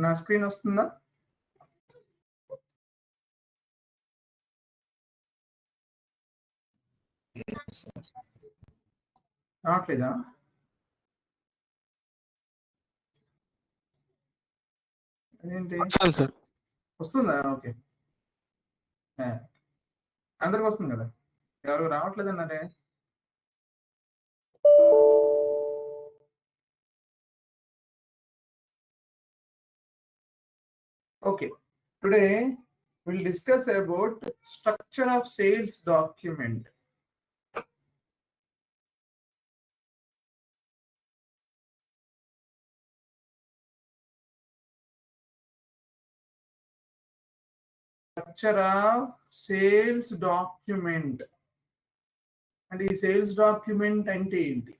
నా స్క్రీన్ వస్తుందా? రావట్లేదా? అదేంటి సార్ వస్తుందా? ఓకే, అందరికి వస్తుంది కదా, ఎవరు రావట్లేదు అన్నారే. Okay, today we'll discuss about structure of sales document. Structure of sales document. And ఈ సేల్స్ డాక్యుమెంట్ అంటే ఏంటి?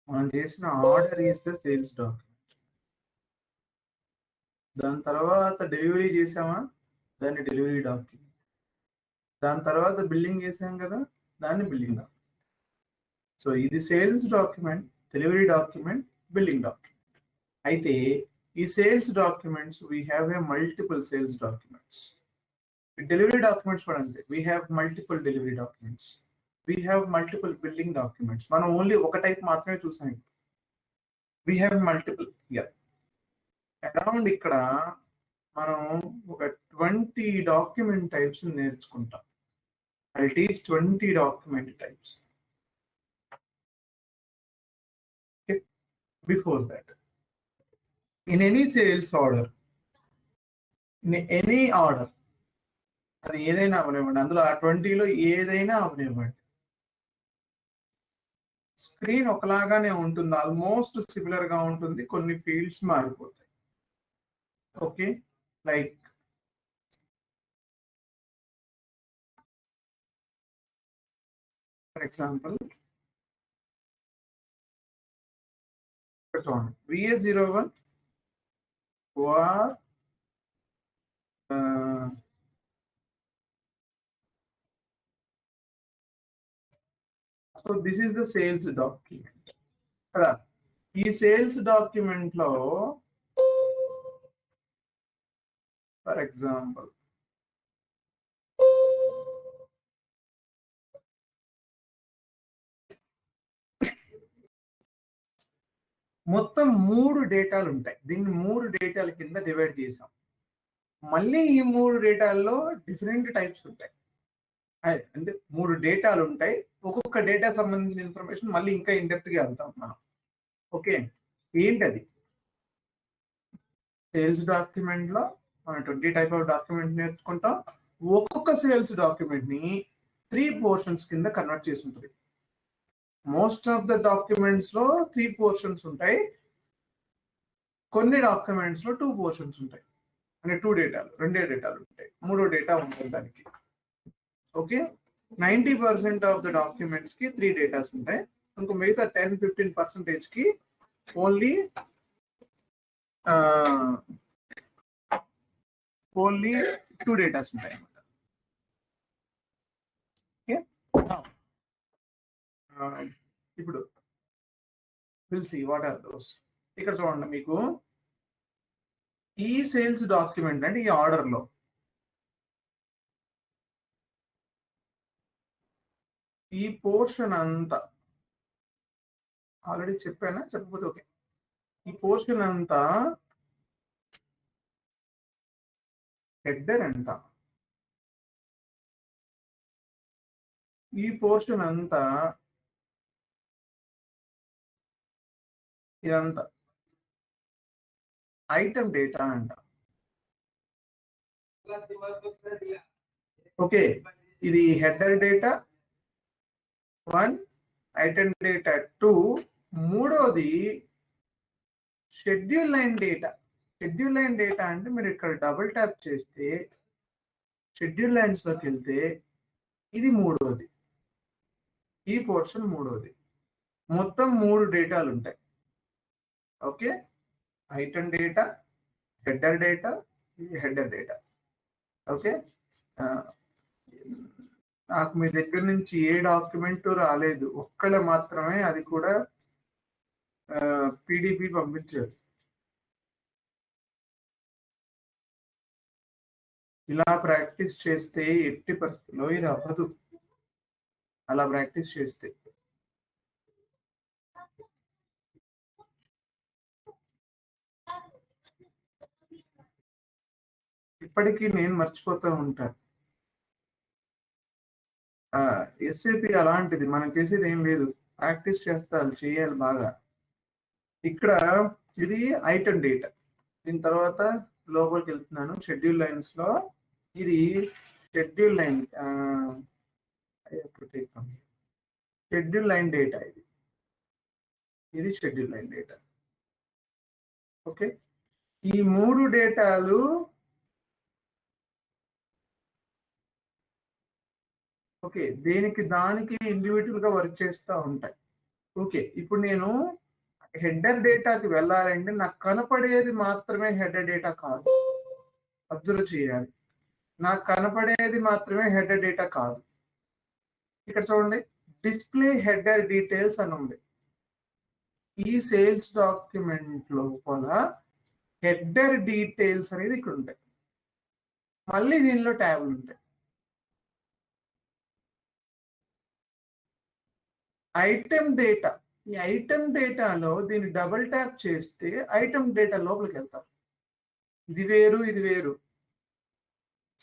మనం చేసిన order is the sales document. దాని తర్వాత డెలివరీ చేసామా, దాన్ని డెలివరీ డాక్యుమెంట్. దాని తర్వాత బిల్లింగ్ చేసాం కదా, దాన్ని బిల్లింగ్ డాక్యుమెంట్. సో ఇది sales document, delivery document, billing document. అయితే ఈ sales documents we have a multiple sales documents. Delivery documents కూడా అంతే, we have multiple delivery documents, we have multiple billing documents. మనం ఓన్లీ ఒక టైప్ మాత్రమే చూసాం. We have multiple. Around ఇక్కడ మనం ఒక 20 డాక్యుమెంట్ టైప్స్ నేర్చుకుంటాం. I teach 20 document types. Before that, in any sales order, in any order, అది ఏదైనా అవనివ్వండి, అందులో ఆ 20లో ఏదైనా అవనివ్వండి, స్క్రీన్ ఒకలాగానే ఉంటుంది, ఆల్మోస్ట్ సిమిలర్ గా ఉంటుంది, కొన్ని ఫీల్డ్స్ మారిపోతాయి. ఓకే, లైక్ ఫర్ ఎగ్జాంపుల్ చూడండి, VA01 or so this is the sales document కదా. ఈ సేల్స్ డాక్యుమెంట్ లో ఫర్ ఎగ్జాంపుల్ మొత్తం 3 డేటాలు ఉంటాయి. దీన్ని 3 డేటాల కింద డివైడ్ చేసాం. మళ్ళీ ఈ 3 డేటాల్లో డిఫరెంట్ టైప్స్ ఉంటాయి. అంటే 3 డేటాలు ఉంటాయి, ఒక్కొక్క డేటా సంబంధించిన ఇన్ఫర్మేషన్ మళ్ళీ ఇంకా ఇన్డెప్త్ గా వెళ్తాం మనం. ఓకే, ఏంటది? సేల్స్ డాక్యుమెంట్ లో మనం 20 టైప్ ఆఫ్ డాక్యుమెంట్ నేర్చుకుంటాం. ఒక్కొక్క సేల్స్ డాక్యుమెంట్ ని 3 పోర్షన్స్ కింద కన్వర్ట్ చేసి ఉంటుంది. మోస్ట్ ఆఫ్ ద డాక్యుమెంట్స్ లో 3 పోర్షన్స్ ఉంటాయి, కొన్ని డాక్యుమెంట్స్ లో 2 పోర్షన్స్ ఉంటాయి. అంటే 2 డేటాలు, 2 డేటాలు ఉంటాయి, 3 డేటా ఉంటుంది దానికి. ఓకే, 90% ఆఫ్ ద డాక్యుమెంట్స్ కి 3 డేటాస్ ఉంటాయి. ఇంకో మిగతా 10-15% కి ఓన్లీ 2 డేటాస్ ఉంటాయి అన్నమాట. ఓకే, ఇప్పుడు will see what are those. ఇక్కడ చూడండి, మీకు ఈ సేల్స్ డాక్యుమెంట్ అంటే ఈ ఆర్డర్ లో ఈ పోర్షన్ అంతా ఆల్రెడీ చెప్పానా, చెప్పకపోతే ఓకే. ఈ పోర్షన్ అంతా హెడర్ అంట, ఈ పోర్షన్ అంతా ఇదంతా ఐటమ్ డేటా అంట. ఓకే, ఇది హెడర్ డేటా 1, ఐటమ్ డేటా 2, మూడోది schedule line data. Schedule line data అంటే మీరు ఇక్కడ డబుల్ ట్యాప్ చేస్తే షెడ్యూల్ లైన్స్ లోకి వెళ్తే ఇది మూడోది, ఈ పోర్షన్ మూడోది. మొత్తం 3 డేటాలు ఉంటాయి. Okay, item data, header data, ఇది హెడర్ డేటా. ఓకే, నాకు మీ దగ్గర నుంచి ఏ డాక్యుమెంట్ రాలేదు, ఒక్కళ్ళ మాత్రమే, అది కూడా పీడిపి పంపించారు. ఇలా ప్రాక్టీస్ చేస్తే ఎట్టి పరిస్థితుల్లో ఇది అవ్వదు. అలా ప్రాక్టీస్ చేస్తే ఇప్పటికీ నేను మర్చిపోతూ ఉంటాను. ఎస్ఏపి అలాంటిది, మనం చేసేది ఏం లేదు, ప్రాక్టీస్ చేస్తారు, చేయాలి బాగా. ఇక్కడ ఇది ఐటమ్ డేటా. దీని తర్వాత లోపలికి వెళ్తున్నాను. షెడ్యూల్ లైన్స్ లో ఇది schedule line, schedule line data. ఇది షెడ్యూల్ లైన్ డేటా. ఓకే, ఈ మూడు డేటాలు ఓకే దేనికి దానికి ఇండివిజువల్ గా వర్క్ చేస్తూ ఉంటాయి. ఓకే, ఇప్పుడు నేను హెడర్ డేటాకి వెళ్ళాలంటే నాకు కనపడేది మాత్రమే హెడర్ డేటా కాదు. అబ్జర్వ్ చేయాలి, నాకు కనపడేది మాత్రమే హెడర్ డేటా కాదు. ఇక్కడ చూడండి, డిస్ప్లే హెడర్ డీటెయిల్స్ అని ఉంది. ఈ సేల్స్ డాక్యుమెంట్ లోపల హెడర్ డీటెయిల్స్ అనేది ఇక్కడ ఉంటాయి. మళ్ళీ దీనిలో ట్యాబ్లు ఉంటాయి. ఐటమ్ డేటా, ఈ ఐటమ్ డేటాలో దీన్ని డబుల్ ట్యాప్ చేస్తే ఐటమ్ డేటా లోపలికి వెళ్తారు. ఇది వేరు, ఇది వేరు,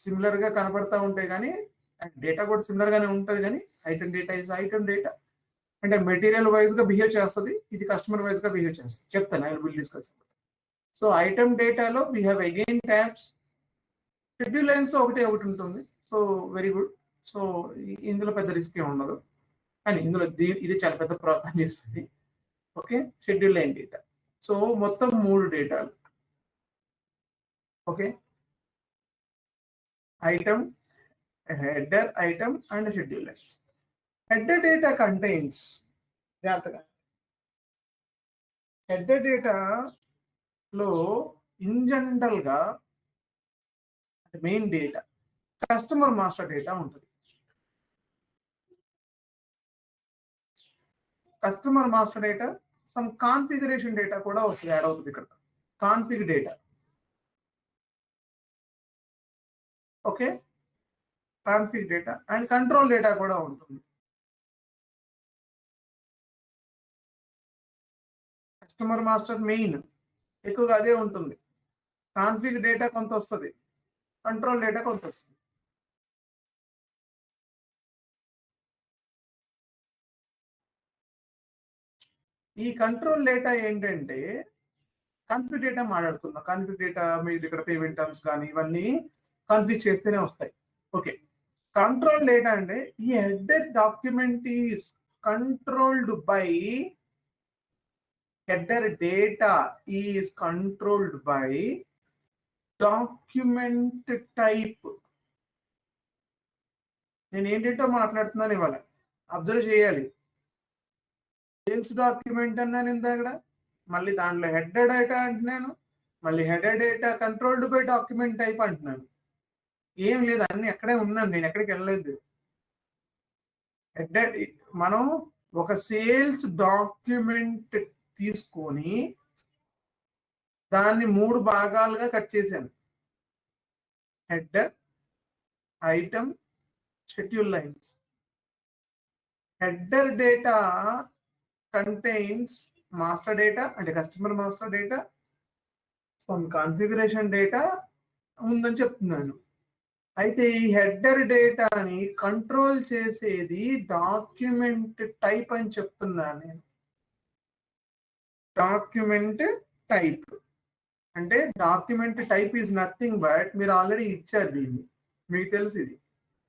సిమిలర్ గా కనపడతా ఉంటాయి, కానీ డేటా కూడా సిమిలర్ గానే ఉంటుంది. కానీ item data is item data అంటే మెటీరియల్ వైజ్ గా బిహేవ్ చేస్తుంది, ఇది కస్టమర్ వైజ్ గా బిహేవ్ చేస్తుంది. చెప్తాను, I will discuss. So item డేటాలో we have again tabs. Schedule lines లో ఒకటి ఉంటుంది. So very good. సో ఇందులో పెద్ద రిస్క్ ఏమి ఉండదు, కానీ ఇందులో ఇది చాలా పెద్ద ప్రాబ్లం చేస్తుంది. Okay, schedule line data. So మొత్తం 3 డేటాలు. Okay, item, header item and schedule lines. Header data contains, జాగ్రత్తగా, హెడర్ డేటాలో ఇన్ జనరల్ గా main data customer master data ఉంటుంది. Customer master data, some configuration data కూడా వస్తుంది, యాడ్ అవుతుంది ఇక్కడ. Config data, okay, config data and control data కూడా ఉంటుంది. కస్టమర్ మాస్టర్ మెయిన్ ఎక్కువగా అదే ఉంటుంది. కాన్ఫిగ్ డేటా కొంత వస్తుంది, కంట్రోల్ డేటా కొంత వస్తుంది. ఈ కంట్రోల్ డేటా ఏంటంటే కాన్ఫిగ్ డేటా మాట్లాడుకుందాం. కాన్ఫిగ్ డేటా మీరు ఇక్కడ పేమెంట్ టర్మ్స్ కానీ ఇవన్నీ కాన్ఫిగ్ చేస్తేనే వస్తాయి. ఓకే, కంట్రోల్ డేటా అంటే ఈ header document is controlled by, header data is controlled by document type. నేను ఏంటంటో మాట్లాడుతున్నాను ఇవాళ, అబ్జర్వ్ చేయాలి. సేల్స్ డాక్యుమెంట్ అన్నాను ఇందాక, మళ్ళీ దాంట్లో హెడర్ డేటా అంటున్నాను, మళ్ళీ header data controlled by document type అంటున్నాను. ఏం లేదు, అన్ని ఎక్కడే ఉన్నాను, నేను ఎక్కడికి వెళ్ళలేదు. హెడర్, మనం ఒక సేల్స్ డాక్యుమెంట్ తీసుకొని దాన్ని 3 భాగాలుగా కట్ చేశాను. Header, item, schedule lines. Header data contains master data అంటే customer master data, some configuration data ఉందని చెప్తున్నాను. అయితే ఈ హెడర్ డేటాని కంట్రోల్ చేసేది డాక్యుమెంట్ టైప్ అని చెప్తున్నాను నేను. డాక్యుమెంట్ టైప్ అంటే document type is nothing but, మీరు ఆల్రెడీ ఇచ్చారు దీన్ని, మీకు తెలుసు ఇది.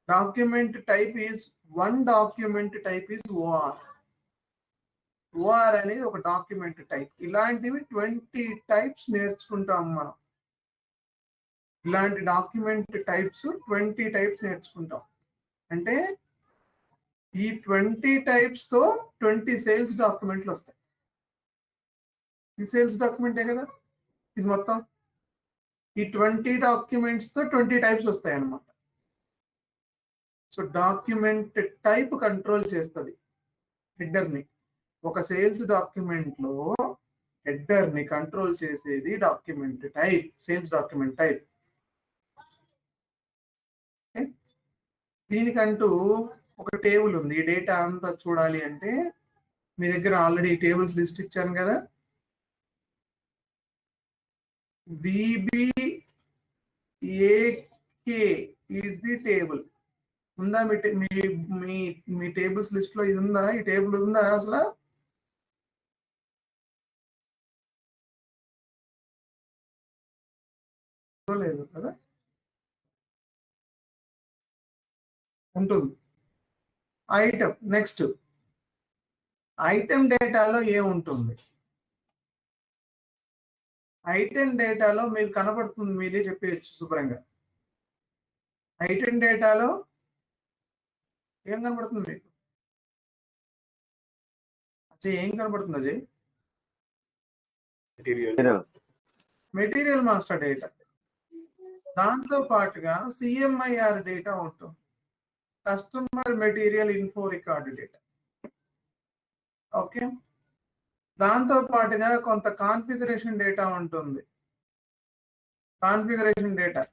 Document type is one document type is OR. OR అనేది ఒక డాక్యుమెంట్ టైప్. ఇలాంటివి 20 టైప్స్ నేర్చుకుంటాం మనం. ఇలాంటి డాక్యుమెంట్ టైప్స్ 20 టైప్స్ నేర్చుకుంటాం. అంటే ఈ 20 టైప్స్ తో 20 సేల్స్ డాక్యుమెంట్లు వస్తాయి. ఈ సేల్స్ డాక్యుమెంటే కదా ఇది మొత్తం. ఈ 20 డాక్యుమెంట్స్ తో 20 టైప్స్ వస్తాయి అన్నమాట. సో డాక్యుమెంట్ టైప్ కంట్రోల్ చేస్తుంది హెడర్ ని. ఒక సేల్స్ డాక్యుమెంట్ లో హెడర్ ని కంట్రోల్ చేసేది document type, sales document type. దీనికంటూ ఒక టేబుల్ ఉంది. ఈ డేటా అంతా చూడాలి అంటే మీ దగ్గర ఆల్రెడీ టేబుల్స్ లిస్ట్ ఇచ్చాను కదా. VBAK is the table. ఉందా మీ టేబుల్స్ లిస్ట్ లో ఇది ఉందా? ఈ టేబుల్ ఉందా అసలు? లేదు కదా, ఉంటుంది. ఐటమ్ నెక్స్ట్ ఐటమ్ డేటాలో ఏముంటుంది? ఐటమ్ డేటాలో మీకు కనపడుతుంది, మీరే చెప్పేయచ్చు శుభ్రంగా. ఐటమ్ డేటాలో ఏం కనపడుతుంది మీకు? అజయ్ ఏం కనపడుతుంది అజయ్? Material master data. దాంతో పాటుగా CMIR డేటా ఉంటుంది, customer material info record data. Okay, దాంతో పాటుగా కొంత కాన్ఫిగరేషన్ డేటా ఉంటుంది. కాన్ఫిగరేషన్ డేటా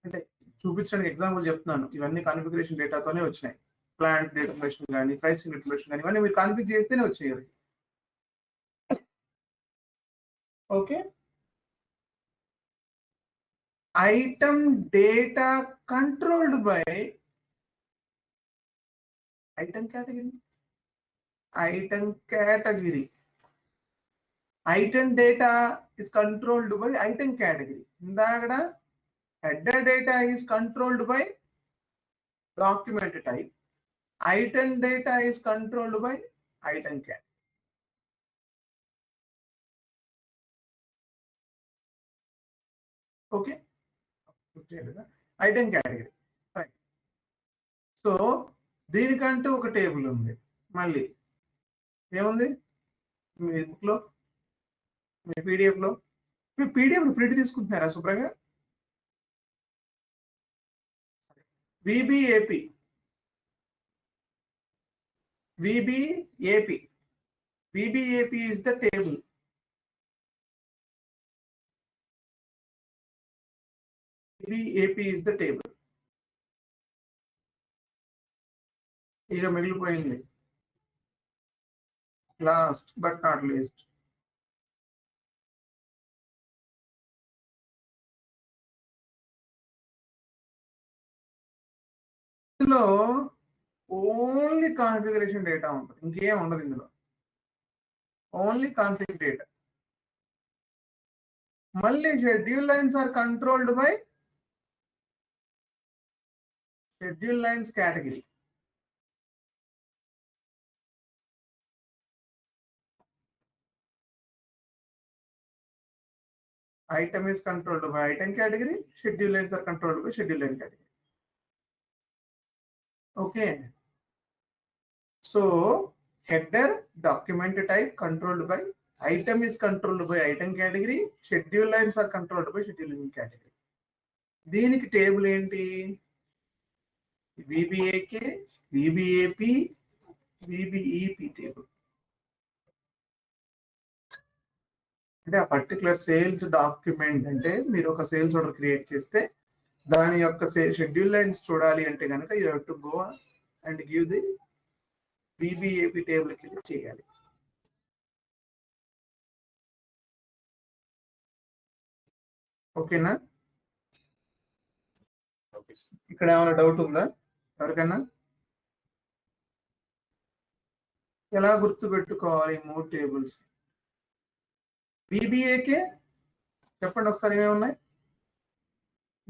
అంటే చూపించడానికి ఎగ్జాంపుల్ చెప్తున్నాను, ఇవన్నీ కాన్ఫిగరేషన్ డేటాతోనే వచ్చినాయి. ప్లాంట్ ఇన్ఫర్మేషన్ కానీ, ప్రైసింగ్ ఇన్ఫర్మేషన్ కానీ, ఇవన్నీ మీరు కాన్ఫిగర్ చేస్తేనే వచ్చాయి. Okay, item data controlled by item category. Item category, item data is controlled by item category. ఇందాక header data is controlled by document type. Item data is controlled by item category. Okay, item category, right. So దీనికంటూ ఒక table ఉంది. మళ్ళీ ఏముంది మీ book లో, మీ PDF లో? మీరు PDF print తీసుకుంటున్నారా శుభ్రంగా? VBAP is the table. VBAP is the table. ఇక మిగిలిపోయింది లాస్ట్ బట్ నాట్ లీస్ట్. ఇందులో ఓన్లీ కాన్ఫిగరేషన్ డేటా ఉంటుంది, ఇంకేం ఉండదు ఇందులో, ఓన్లీ కాన్ఫిగ్ డేటా. మళ్ళీ schedule lines are controlled by schedule lines category. Item is controlled by item category, schedule lines are controlled by schedule line category. Okay, so header document type controlled by item is controlled by item category, schedule lines are controlled by schedule line category. దీనికి table ఏంటి? VBAK, VBAP, VBEP table. అంటే ఆ particular sales document అంటే మీరు ఒక sales order create చేస్తే దాని యొక్క షెడ్యూల్ లైన్స్ చూడాలి అంటే కనుక you have to go and give the VBAP table కింద చేయాలి. ఓకేనా? ఇక్కడ ఏమైనా డౌట్ ఉందా ఎవరికైనా? ఎలా గుర్తు పెట్టుకోవాలి 3 టేబుల్స్? VBAK చెప్పండి ఒకసారి ఏమేమి ఉన్నాయి?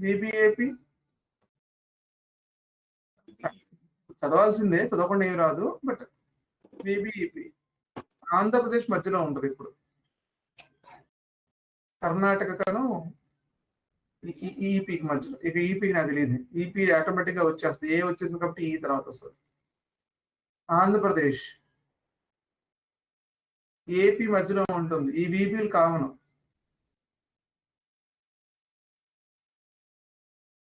VBAP చదవాల్సిందే, చదవకుండా ఏమి రాదు. బట్ VBEP ఆంధ్రప్రదేశ్ మధ్యలో ఉంటుంది, ఇప్పుడు కర్ణాటకను ఈపీకి మధ్యలో. ఇక ఈపీకి నాకు తెలియదు, ఈపీ ఆటోమేటిక్ గా వచ్చేస్తుంది, ఏ వచ్చేసింది కాబట్టి ఈ తర్వాత వస్తుంది. ఆంధ్రప్రదేశ్ ఏపీ మధ్యలో ఉంటుంది, ఈ VBలు కామన్.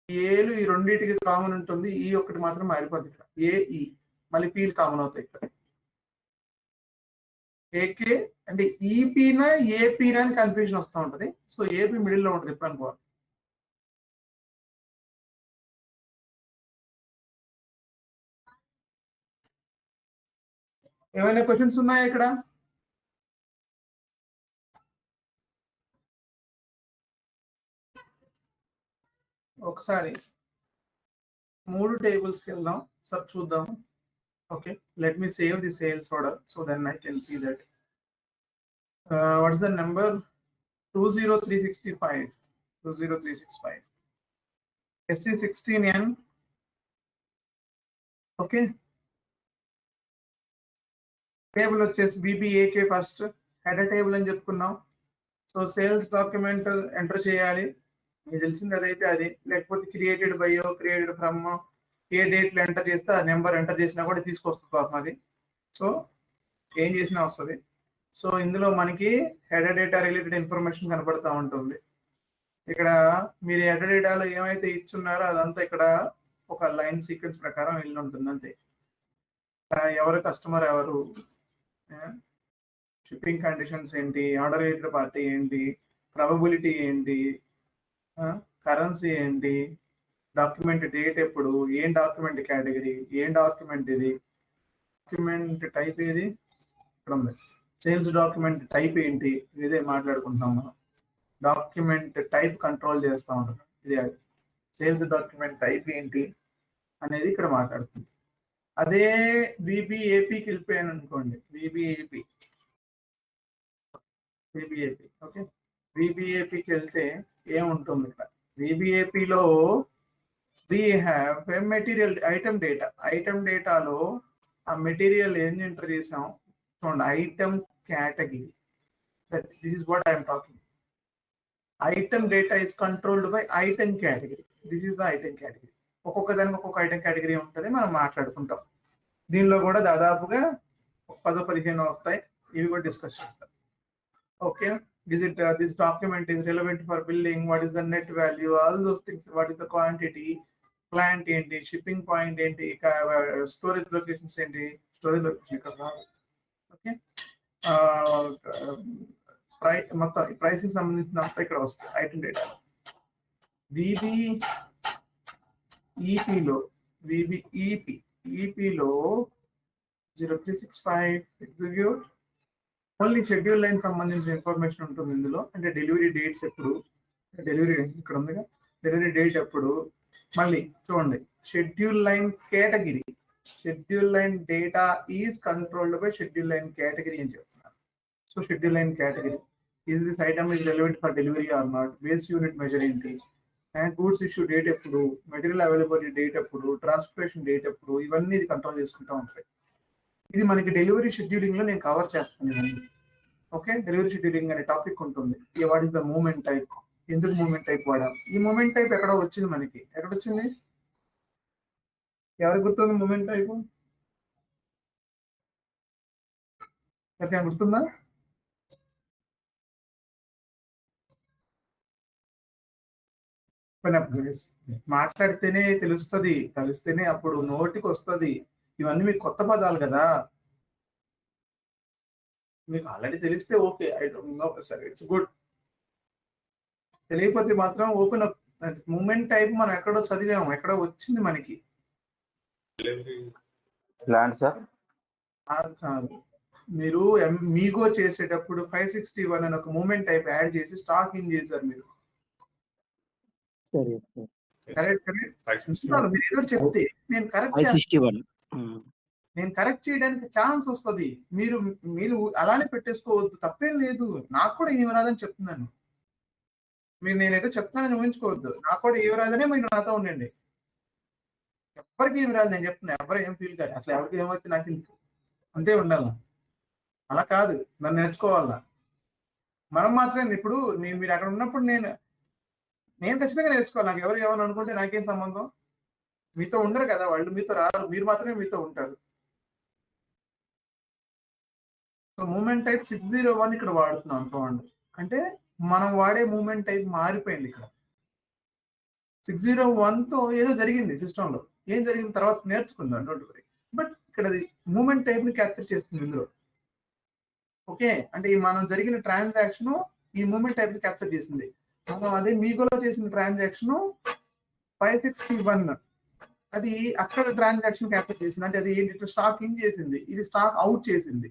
ఏలు ఈ రెండింటికి కామన్ ఉంటుంది, ఈ ఒక్కటి మాత్రం మారిపోద్ది ఇక్కడ, ఏఈ మళ్ళీ పీలు కామన్ అవుతాయి ఇక్కడ. ఏకే అంటే ఈపీనా ఏపీనా అని కన్ఫ్యూజన్ వస్తూ ఉంటుంది. సో ఏపీ మిడిల్లో ఉంటుంది ఎప్పుడు అనుకోవాలి. ఏమైనా క్వశ్చన్స్ ఉన్నాయా ఇక్కడ? ఒకసారి 3 టేబుల్స్కి వెళ్దాం, సార్ చూద్దాం. Okay, let me save the sales order so then I can see that. What is the number? 20365. 20365 SC16N. Okay, table వచ్చేసి BBAK ఫస్ట్ హెడర్ టేబుల్ అని చెప్పుకున్నాం. సో సేల్స్ డాక్యుమెంట్ ఎంటర్ చేయాలి, మీకు తెలిసింది అదైతే అది, లేకపోతే క్రియేటెడ్ బయో, క్రియేటెడ్ ఫ్రమ్, ఏ డేట్లో ఎంటర్ చేస్తే ఆ నెంబర్ ఎంటర్ చేసినా కూడా తీసుకొస్తుంది పాపం అది. సో ఏం చేసినా వస్తుంది. సో ఇందులో మనకి హెడర్ డేటా రిలేటెడ్ ఇన్ఫర్మేషన్ కనబడతా ఉంటుంది. ఇక్కడ మీరు హెడర్ డేటాలో ఏమైతే ఇచ్చున్నారో అదంతా ఇక్కడ ఒక లైన్ సీక్వెన్స్ ప్రకారం వెళ్ళి ఉంటుంది అంతే. ఎవరు కస్టమర్, ఎవరు, షిప్పింగ్ కండిషన్స్ ఏంటి, ఆర్డర్ రిలేటెడ్ పార్టీ ఏంటి, ప్రాబబిలిటీ ఏంటి, కరెన్సీ ఏంటి, డాక్యుమెంట్ డేట్ ఎప్పుడు, ఏం డాక్యుమెంట్ కేటగిరీ, ఏం డాక్యుమెంట్ ఇది, డాక్యుమెంట్ టైప్ ఏది ఇక్కడ ఉంది, సేల్స్ డాక్యుమెంట్ టైప్ ఏంటి, ఇదే మాట్లాడుకుంటున్నాం మనం. డాక్యుమెంట్ టైప్ కంట్రోల్ చేస్తూ ఉంటాం, ఇది సేల్స్ డాక్యుమెంట్ టైప్ ఏంటి అనేది ఇక్కడ మాట్లాడుతుంది. అదే BBAPకి వెళ్ళిపోయాను అనుకోండి, BBAP ఓకే, BBAPకి వెళ్తే ఏముంటుంది ఇక్కడ? BBAPలో we have a material item data. Item డేటాలో ఆ మెటీరియల్ ఏం ఎంటర్ చేసాం చూడండి, item category. This is what I'm talking. Item data is controlled by item category. This is the item category. ఒక్కొక్క దానికి ఒక్కొక్క ఐటమ్ కేటగిరీ ఉంటుంది, మనం మాట్లాడుకుంటాం. దీనిలో కూడా దాదాపుగా 10-15 వస్తాయి, ఇవి కూడా డిస్కస్ చేస్తాం. Okay, this document is relevant for billing, what is the net value, all those things, what is the quantity, client ఏంటి, షిప్పింగ్ పాయింట్ ఏంటి, స్టోరేజ్ లొకేషన్స్ ఏంటి, స్టోరేజ్ లొకేషన్ ఇక్కడ రాదు. ఓకే, మొత్తం ప్రైసింగ్ సంబంధించిన అంతా ఇక్కడ వస్తుంది ఐటమ్ డేటా. VBEPలో 0365 ఎగ్జిక్యూట్. ఓన్లీ షెడ్యూల్ లైన్ సంబంధించిన ఇన్ఫర్మేషన్ ఉంటుంది ఇందులో. అంటే డెలివరీ డేట్స్ ఎప్పుడు, డెలివరీ ఇక్కడ ఉందిగా, డెలివరీ డేట్ ఎప్పుడు. మళ్ళీ చూడండి, schedule line category, schedule line data is controlled by schedule line category అని చెప్తున్నారు. So schedule line category, is this item is relevant for delivery or not, base unit measure ఏంటి, goods issue date ఎప్పుడు, material availability date ఎప్పుడు, transportation date ఎప్పుడు, ఇవన్నీ ఇది control చేసుకుంటూ ఉంటాయి. ఇది మనకి డెలివరీ షెడ్యూలింగ్ లో నేను కవర్ చేస్తాను ఇవన్నీ. ఓకే, డెలివరీ షెడ్యూలింగ్ అనే టాపిక్ ఉంటుంది. What is the movement type, ఎందుకు మూమెంట్ టైప్ వాడాం, ఈ మూమెంట్ టైప్ ఎక్కడ వచ్చింది మనకి, ఎక్కడ వచ్చింది, ఎవరికి గుర్తుంది మూమెంట్ టైప్? ఎవరికైనా గుర్తుందా? మాట్లాడితేనే తెలుస్తుంది, కలిస్తేనే అప్పుడు నోటికి వస్తుంది. ఇవన్నీ మీకు కొత్త పదాలు కదా, మీకు ఆల్రెడీ తెలిస్తే ఓకే, ఐ డోంట్ నో, సరే ఇట్స్ గుడ్. తెలియకపోతే మాత్రం ఓపెన్ అప్. మూమెంట్ టైప్ మనం ఎక్కడో చదివాము, ఎక్కడో వచ్చింది మనకి. కాదు, మీరు మీగో చేసేటప్పుడు 561 అని ఒక మూమెంట్ టైప్ యాడ్ చేసి స్టాక్ ఇన్ చేశారు మీరు. కరెక్ట్, మీరు ఏదో చెప్తే నేను కరెక్ట్ చేయడానికి ఛాన్స్ వస్తుంది. మీరు అలానే పెట్టేసుకోవద్దు, తప్పేం లేదు. నాకు కూడా ఏమి రాదని చెప్తున్నాను, మీరు నేనేదో చెప్తున్నానని ఊహించుకోవద్దు. నాకు కూడా ఏమి రాదనే మీరు నాతో ఉండండి. ఎవరికి ఏమి రాదు నేను చెప్తున్నా, ఎవరు ఏం ఫీల్ కాదు, అసలు ఎవరికి ఏమైతే నాకు అంతే ఉండాలి. అలా కాదు, నన్ను నేర్చుకోవాలా. మనం మాత్రమే ఇప్పుడు మీరు అక్కడ ఉన్నప్పుడు నేను ఖచ్చితంగా నేర్చుకోవాలి. నాకు ఎవరు ఏమని అనుకుంటే నాకేం సంబంధం, మీతో ఉండరు కదా వాళ్ళు, మీతో రారు, మీరు మాత్రమే మీతో ఉంటారు. సో మూమెంట్ టైప్ 601 ఇక్కడ వాడుతున్నాం చూడండి. అంటే మనం వాడే మూమెంట్ టైప్ మారిపోయింది. ఇక్కడ 601తో ఏదో జరిగింది సిస్టంలో, ఏం జరిగింది తర్వాత నేర్చుకుందాం, డోంట్ వరీ. బట్ ఇక్కడ మూమెంట్ టైప్ ని క్యాప్చర్ చేస్తుంది ఇందులో. ఓకే, అంటే ఈ మనం జరిగిన ట్రాన్సాక్షన్ ఈ మూమెంట్ టైప్ క్యాప్చర్ చేసింది. మనం అదే మీగోలో చేసిన ట్రాన్సాక్షన్ 561 అది అక్కడ ట్రాన్సాక్షన్ క్యాప్చర్ చేసింది. అంటే అది ఏంటి, స్టాక్ ఇన్ చేసింది, ఇది స్టాక్ అవుట్ చేసింది.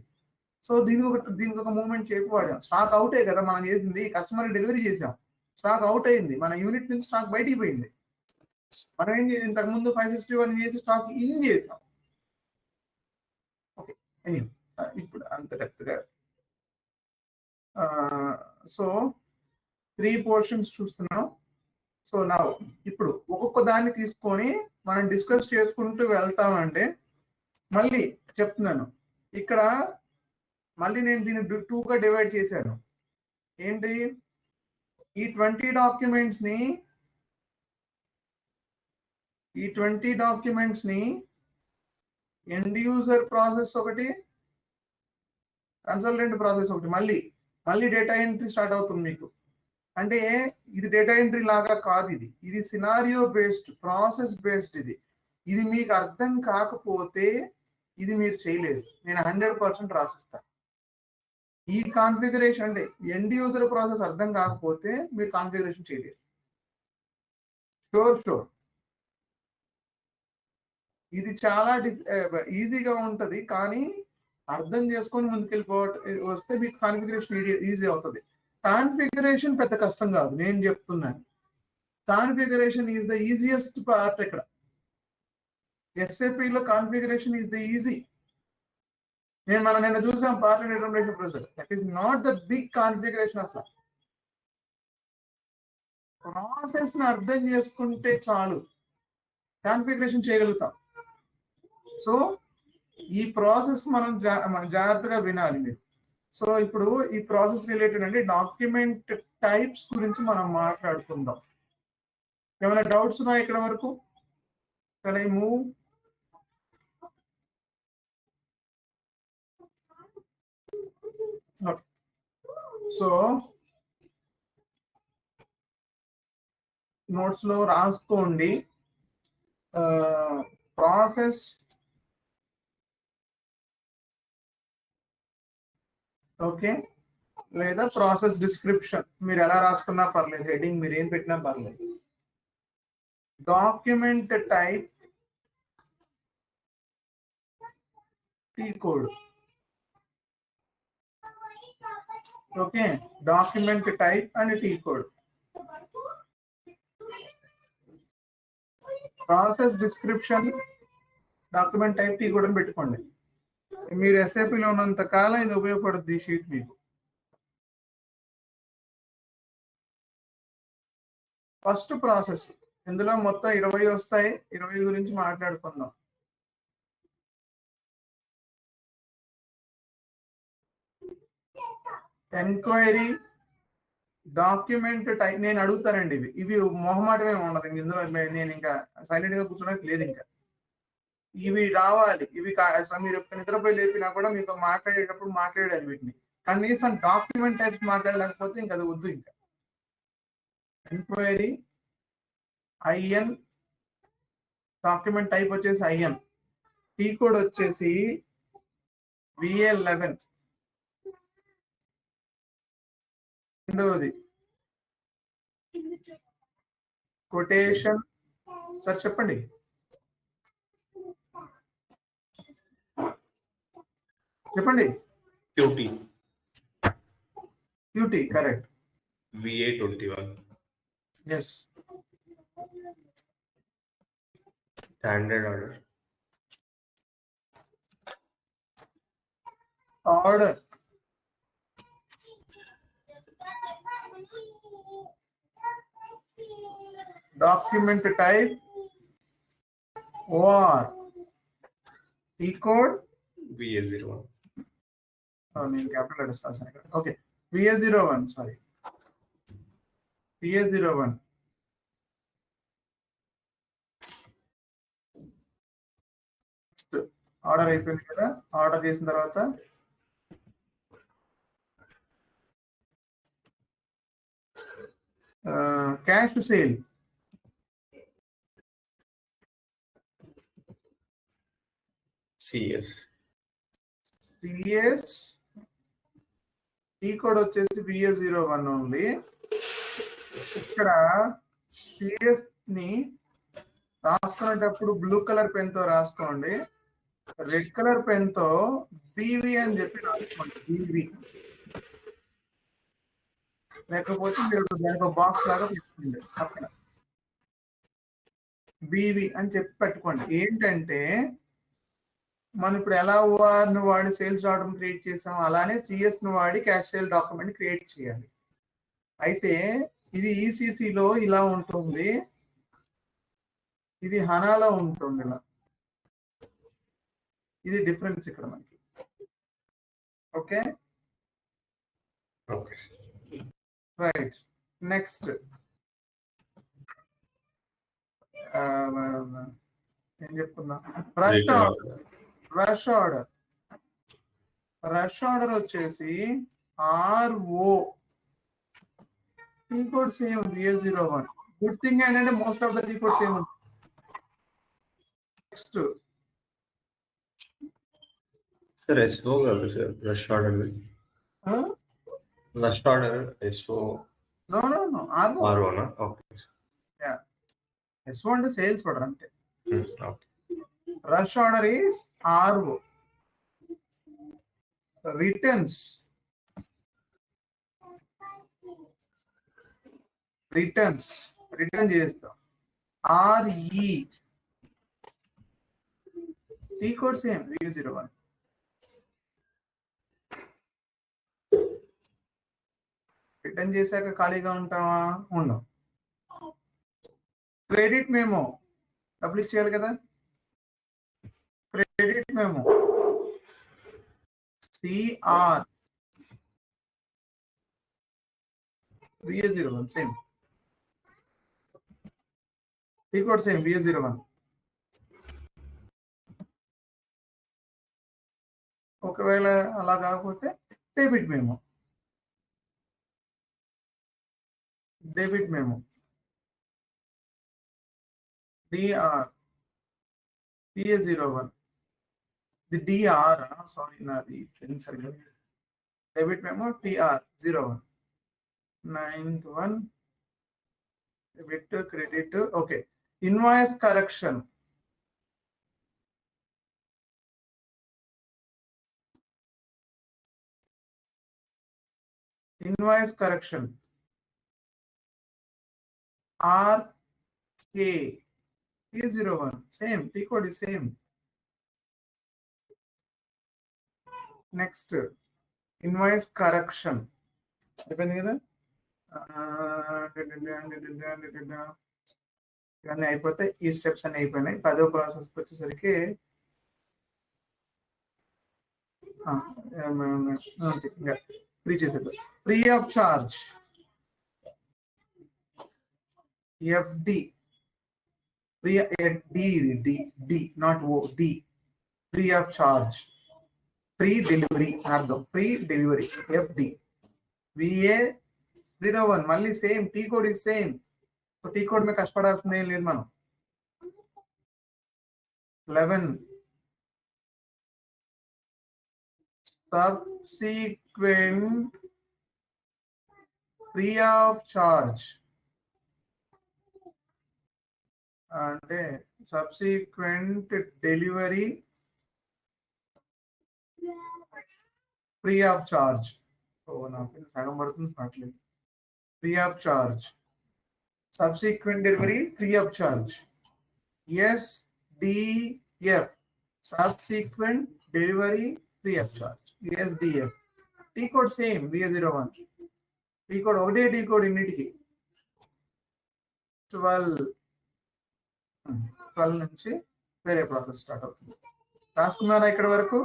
సో దీనికి ఒక మూమెంట్ చెప్పి వాడాం. స్టాక్ అవుటే కదా మనం చేసింది, కస్టమర్ డెలివరీ చేసాం, స్టాక్ అవుట్ అయింది, మన యూనిట్ నుంచి స్టాక్ బయటికి పోయింది. మనం ఏం చేసి ఇంతకు ముందు 561 చేసి స్టాక్ ఇన్ చేసాం. ఓకే, ఇప్పుడు అంత డెప్త్గా సో 3 పోర్షన్స్ చూస్తున్నాం. సో నా ఇప్పుడు ఒక్కొక్క దాన్ని తీసుకొని మనం డిస్కస్ చేసుకుంటూ వెళ్తామంటే, మళ్ళీ చెప్తున్నాను ఇక్కడ, మళ్ళీ నేను దీన్ని 2గా డివైడ్ చేశాను. ఏంటి, ఈ 20 డాక్యుమెంట్స్ ని ఎండ్ యూజర్ ప్రాసెస్ ఒకటి, కన్సల్టెంట్ ప్రాసెస్ ఒకటి, మళ్ళీ డేటా ఎంట్రీ స్టార్ట్ అవుతుంది మీకు. అంటే ఇది డేటా ఎంట్రీ లాగా కాదు, ఇది సినారియో బేస్డ్, ప్రాసెస్ బేస్డ్. ఇది మీకు అర్థం కాకపోతే ఇది మీరు చేయలేదు, నేను 100% రాసిస్తాను. ఈ కాన్ఫిగరేషన్ అంటే ఎండ్ యూజర్ ప్రాసెస్ అర్థం కాకపోతే మీరు కాన్ఫిగరేషన్ చేయలేరు. షూర్ ఇది చాలా ఈజీగా ఉంటది, కానీ అర్థం చేసుకొని వస్తే మీకు కాన్ఫిగరేషన్ ఈజీ అవుతుంది. కాన్ఫిగరేషన్ పెద్ద కష్టం కాదు, నేను చెప్తున్నాను. Configuration is the easiest part. ఇక్కడ ఎస్ఏపీలో కాన్ఫిగరేషన్ ఈజ్ ద ఈజీ. నిన్న చూసాం part information processor, that is not the big configuration. అసలు ప్రాసెస్ ని అర్థం చేసుకుంటే చాలు, కాన్ఫిగరేషన్ చేయగలుగుతాం. సో ఈ ప్రాసెస్ మనం జాగ్రత్తగా వినాలి మీరు. సో ఇప్పుడు ఈ ప్రాసెస్ రిలేటెడ్ అంటే డాక్యుమెంట్ టైప్స్ గురించి మనం మాట్లాడుకుందాం. ఏమైనా డౌట్స్ ఉన్నాయా ఇక్కడ వరకు? Can I move? Okay. So notes లో రాసుకోండి. ప్రాసెస్ ఓకే, లేదా ప్రాసెస్ డిస్క్రిప్షన్, మీరు ఎలా రాసుకున్నా పర్లేదు, హెడింగ్ మీరు ఏం పెట్టినా పర్లేదు. Document type T code. Okay, document type and T code. Process description, document type, T code అని పెట్టుకోండి. మీరు ఎస్ఏపీలో ఉన్నంత కాలం ఇది ఉపయోగపడుతుంది ఈ షీట్ మీకు. ఫస్ట్ ప్రాసెస్, ఇందులో మొత్తం 20 వస్తాయి, 20 గురించి మాట్లాడుకుందాం. Enquiry, document type. నేను అడుగుతానండి, ఇవి మొహమాటమే ఉండదు ఇందులో, నేను ఇంకా సైలెంట్ గా కూర్చోడానికి లేదు. ఇంకా ఇవి రావాలి, ఇవి మీరు నిద్రపోయి లేపినా కూడా మీతో మాట్లాడేటప్పుడు మాట్లాడాలి వీటిని. కనీసం డాక్యుమెంట్ టైప్స్ మాట్లాడలేకపోతే ఇంకా అది వద్దు. ఇంకా ఎంక్వైరీ ఐఎన్, డాక్యుమెంట్ టైప్ వచ్చేసి ఐఎన్, టీ కోడ్ వచ్చేసి VA11. రెండవది కొటేషన్. సార్ చెప్పండి. QT correct. VA21. Yes. Standard order. Order. Document type OR. T code VA01. Oh, నేను capital letters రాశాను ఇక్కడ. Okay. VA01, sorry. VA01. Next order అయిపోయింది కదా. Order చేసిన తర్వాత cash sale. CS. CS T code వచ్చేసి VA01 only. ఇక్కడ CS ని రాసుకునేటప్పుడు బ్లూ కలర్ పెన్ తో రాసుకోండి, రెడ్ కలర్ పెన్ తో BV అని చెప్పి రాసుకోండి. BV లేకపోతే మీరు దానికి బాక్స్ లాగా పెట్టుకోండి అక్కడ BV అని చెప్పి పెట్టుకోండి. ఏంటంటే మనం ఇప్పుడు ఎలా OR ను వాడి సేల్స్ డాక్యుమెంట్ క్రియేట్ చేసాం, అలానే CS ను వాడి క్యాష్ సేల్ డాక్యుమెంట్ క్రియేట్ చేయాలి. అయితే ఇది ECC లో ఇలా ఉంటుంది, ఇది హనాలో ఉంటుంది ఇలా. ఇది డిఫరెన్స్ ఇక్కడ మనకి. Okay okay right. నెక్స్ట్ ఏం చెప్పుకుందాం. Rush order. రష్ ఆర్డర్ వచ్చేసి RO. T code same VA01. Good thing ఏంటంటే most of the T code same ఉంటుంది. నెక్స్ట్ सर SO కాదు sir, rush order. Rush order SO. No RO నా okay. S1 అంటే sales order అంతే. Okay. Rush order is RO. Returns return చేస్తాం RE. T code same VA01. Return చేశాక ఖాళీగా ఉంటావా? ఉండవు. క్రెడిట్ మెమో పబ్లిష్ చేయాలి కదా. Credit memo CR VA01 same. T code same VA01. ఒకవేళ అలా కాకపోతే debit memo DR VA01. The DR sorry నాది పెన్ సరిగ్గా. Debit memo TR01. 9th one debit credit. Okay. Invoice correction. RK VA01 same. T code is same. Next invoice correction అయిపోయింది కదా. ఇవన్నీ అయిపోతే ఈ స్టెప్స్ అన్ని అయిపోయినాయి. 10వ ప్రాసెస్ వచ్చేసరికి ఫ్రీ చేసేది. Free of charge FD. Free D not O. D free of charge. Free delivery అర్థం. Free delivery FD. VA01 మళ్ళీ సేమ్. T code is same. T code మీద కష్టపడాల్సింది ఏం లేదు మనం. 11 subsequent free of charge అంటే subsequent delivery free of charge. నాకు సగం పడుతుంది పట్లేదు. free of charge. Subsequent delivery free of charge. SDF subsequent delivery free of charge. SDF. Tea code same VA01. T code ఒకటే. టీ కోడ్ ఇన్నిటికి 12 నుంచి వేరే process start అవుతుంది. రాసుకున్నారా ఇక్కడ వరకు?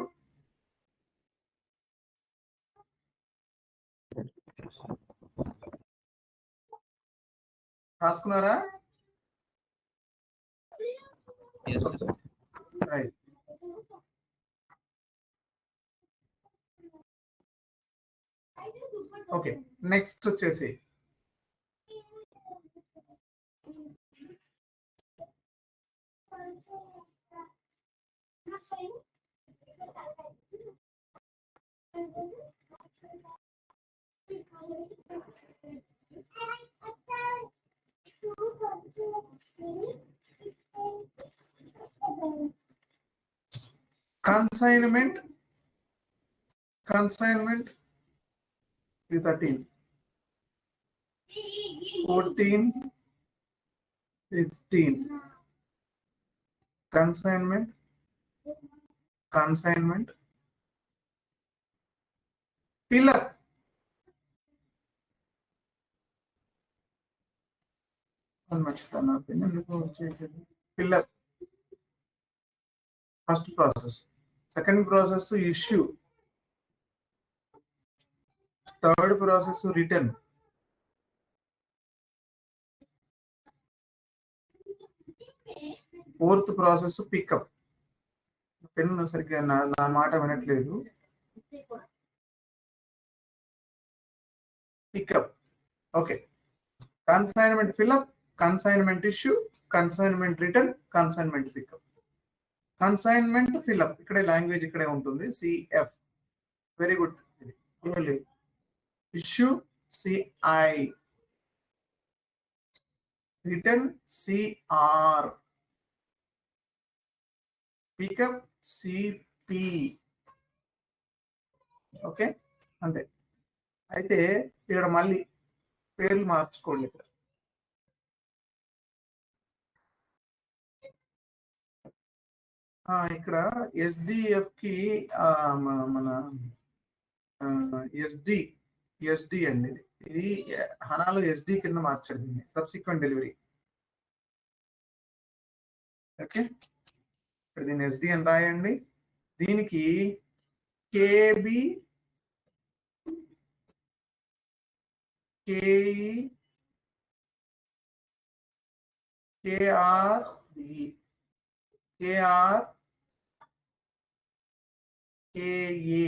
రాసుకున్నారా? రైట్. ఓకే. నెక్స్ట్ వచ్చేసి Consignment is 13. 14, 15. Consignment. Fill up. Fill up. First process. Second process, issue. Third process, return. Fourth process, pickup. Pen సరిగ్గా నా మాట వినట్లేదు. Pickup. Okay. Consignment fill up, consignment issue, consignment return, consignment pickup. Consignment fill up ఇక్కడే language ఇక్కడే ఉంటుంది. CF. Very good. Issue CI, return CR, pickup CP. Okay, అంతే. అయితే ఇక్కడ మళ్ళీ పేర్లు మార్చుకోండి. ఇక్కడ ఎస్డిఎఫ్ కి మన ఎస్డి అండి. ఇది హనాలో ఎస్డి కింద మార్చాడు దీన్ని, సబ్సిక్వెంట్ డెలివరీ. ఓకే, ఇక్కడ దీన్ని ఎస్డి అని రాయండి. దీనికి KB, KE, KR, KR, KA.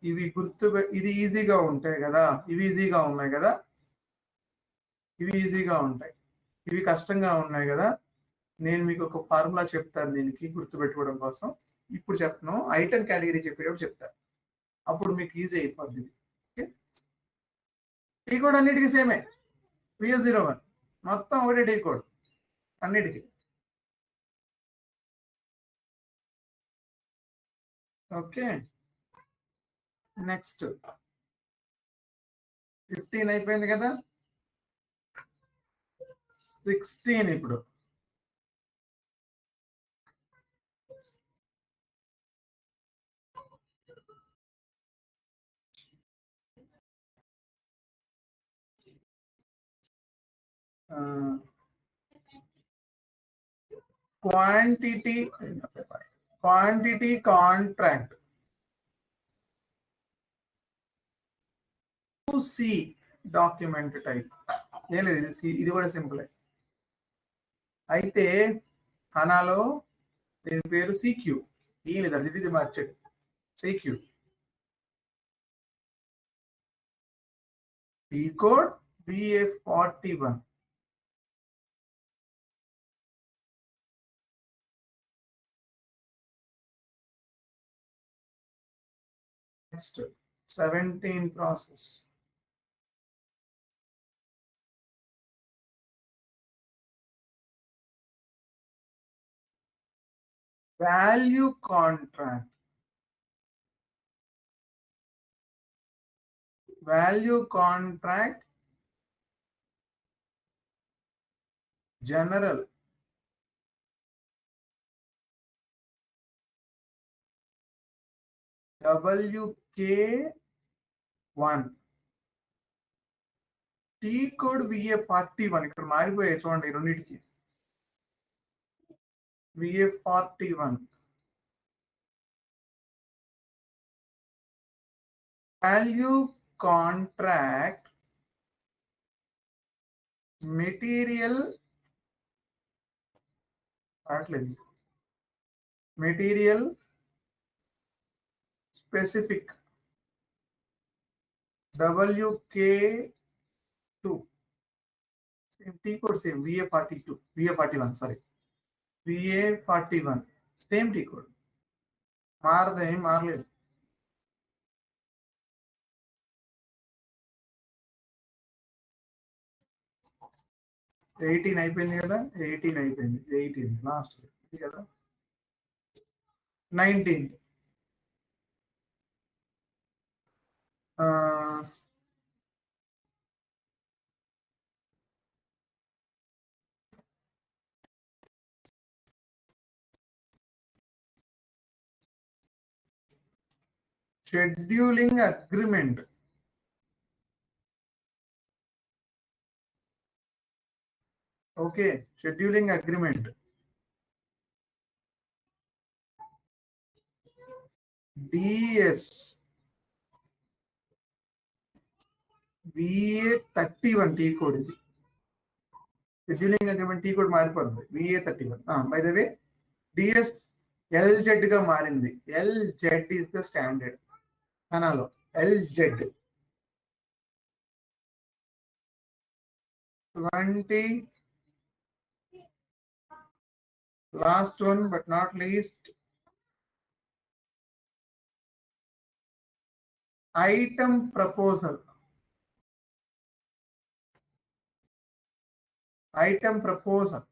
ఇవి గుర్తు, ఇది ఈజీగా ఉంటాయి కదా, ఇవి ఈజీగా ఉన్నాయి కదా, ఇవి ఈజీగా ఉంటాయి, ఇవి కష్టంగా ఉన్నాయి కదా. నేను మీకు ఒక ఫార్ములా చెప్తాను దీనికి గుర్తుపెట్టుకోవడం కోసం. ఇప్పుడు చెప్పను, ఐటమ్ కేటగిరీ చెప్పేటప్పుడు చెప్తాను, అప్పుడు మీకు ఈజీ అయిపోద్ది. ఓకే, టీ కోడ్ అన్నిటికీ సేమే. VS01 మొత్తం ఒకటే టీ కోడ్ అన్నిటికీ. ఓకే, నెక్స్ట్ 15 అయిపోయింది కదా. 16 ఇప్పుడు. Quantity contract C document type. ఏం లేదు, ఇది కూడా సింపుల్. అయితే హనాలో దీని పేరు సిక్యూ. ఏం లేదు, అది ఇది మార్చాడు, CQ. T code BA41. Next 17 process. Value contract. General. WK1. T code VA41. ఇక్కడ మారిపోయాయి చూడండి రెండింటికి. VA41. Value contract material specific. WK2. Same T code, same VA41, sorry. VA41 same T code. మారలేదు. 18 అయిపోయింది కదా, 18 అయిపోయింది, 18 లాస్ట్ ఇది కదా, 19 scheduling agreement. Okay, scheduling agreement. DS VA31 T code ఇది. షెడ్యూలింగ్ అగ్రిమెంట్ టీ కోడ్ మారిపోతుంది, VA31. By the way DS LZ గా మారింది. LZ ఈస్ ద స్టాండర్డ్ అనాలో. LZ 20. Last one but not least, item proposal. Item proposal.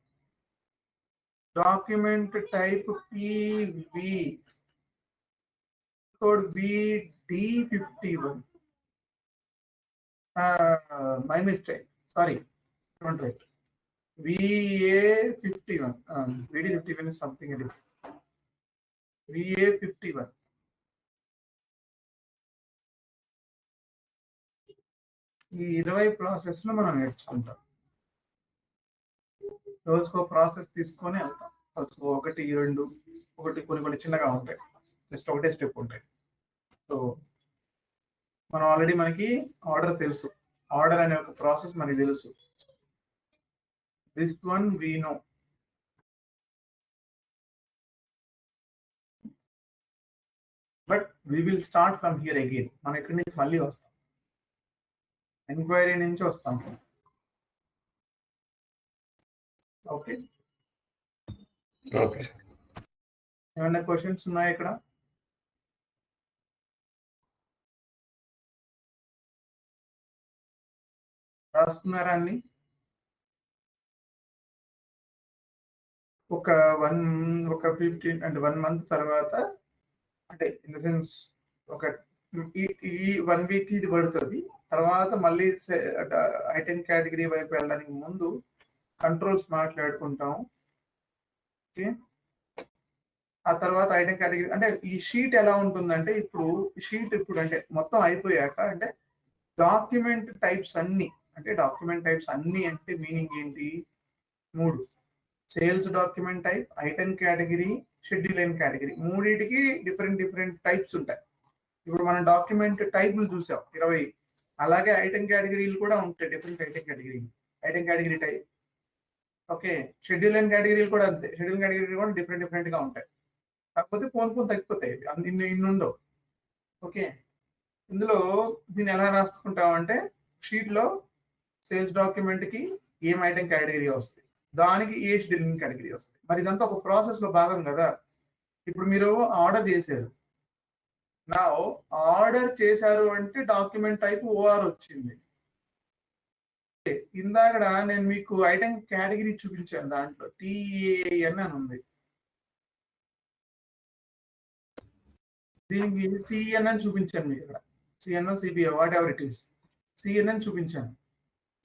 Document type PV. Code VD51. My mistake. Sorry. Don't write. VA51. VD51 is something else. VA51. ఈ 20 process లో మనం నేర్చుకుంటాం. రోజుకో process తీసుకొని వెళ్తాం. రోజుకో 1, 2, కొన్ని చిన్నగా ఉంటాయి, జస్ట్ ఒకటే స్టెప్ ఉంటాయి. సో మనం ఆల్రెడీ మనకి ఆర్డర్ తెలుసు, ఆర్డర్ అనే ఒక ప్రాసెస్ మనకి తెలుసు. This one we know. But we will start from here again. మనం ఇక్కడి నుంచి మళ్ళీ వస్తాం, ఎంక్వైరీ నుంచి వస్తాం. Okay, okay sir. ఏమైనా క్వశ్చన్స్ ఉన్నాయా ఇక్కడ? రాస్తున్నారా అన్ని? ఒక 15 అంటే 1 మంత్ తర్వాత, అంటే ఇన్ ద సెన్స్ ఒక ఈ 1 వీక్ ఇది పడుతుంది. తర్వాత మళ్ళీ ఐటెం కేటగిరీ వైపు వెళ్ళడానికి ముందు కంట్రోల్స్ మాట్లాడుకుంటాం. ఓకే, ఆ తర్వాత ఐటెం కేటగిరీ అంటే ఈ షీట్ ఎలా ఉంటుందంటే, ఇప్పుడు అంటే మొత్తం అయిపోయాక, అంటే డాక్యుమెంట్ టైప్స్ అన్ని, అంటే మీనింగ్ ఏంటి? 3: sales document type, item category, schedule category. మూడింటికి డిఫరెంట్ టైప్స్ ఉంటాయి. ఇప్పుడు మనం డాక్యుమెంట్ టైపులు చూసాం 20, అలాగే ఐటెం కేటగిరీలు కూడా ఉంటాయి, different item category type. Okay, schedule కేటగిరీలు కూడా అంతే, షెడ్యూల్ కేటగిరీ కూడా డిఫరెంట్ గా ఉంటాయి. కాకపోతే పోను తగ్గిపోతాయి, ఇన్ని ఉండవు. ఓకే, ఇందులో దీన్ని ఎలా రాసుకుంటామంటే, షీట్ లో సేల్స్ డాక్యుమెంట్ కి ఏం ఐటెం కేటగిరీ వస్తుంది, దానికి ఏ షెడ్యూలింగ్ కేటగిరీ వస్తుంది. మరి ఇదంతా ఒక ప్రాసెస్ లో భాగం కదా. ఇప్పుడు మీరు ఆర్డర్ చేశారు, నా ఆర్డర్ చేశారు అంటే డాక్యుమెంట్ టైప్ OR వచ్చింది. ఇందాక నేను మీకు ఐటెం కేటగిరీ చూపించాను, దాంట్లో TAN అని ఉంది, దీనికి CN అని చూపించాను మీకు ఇక్కడ. CN, CBA, what ever it is, CN అని చూపించాను.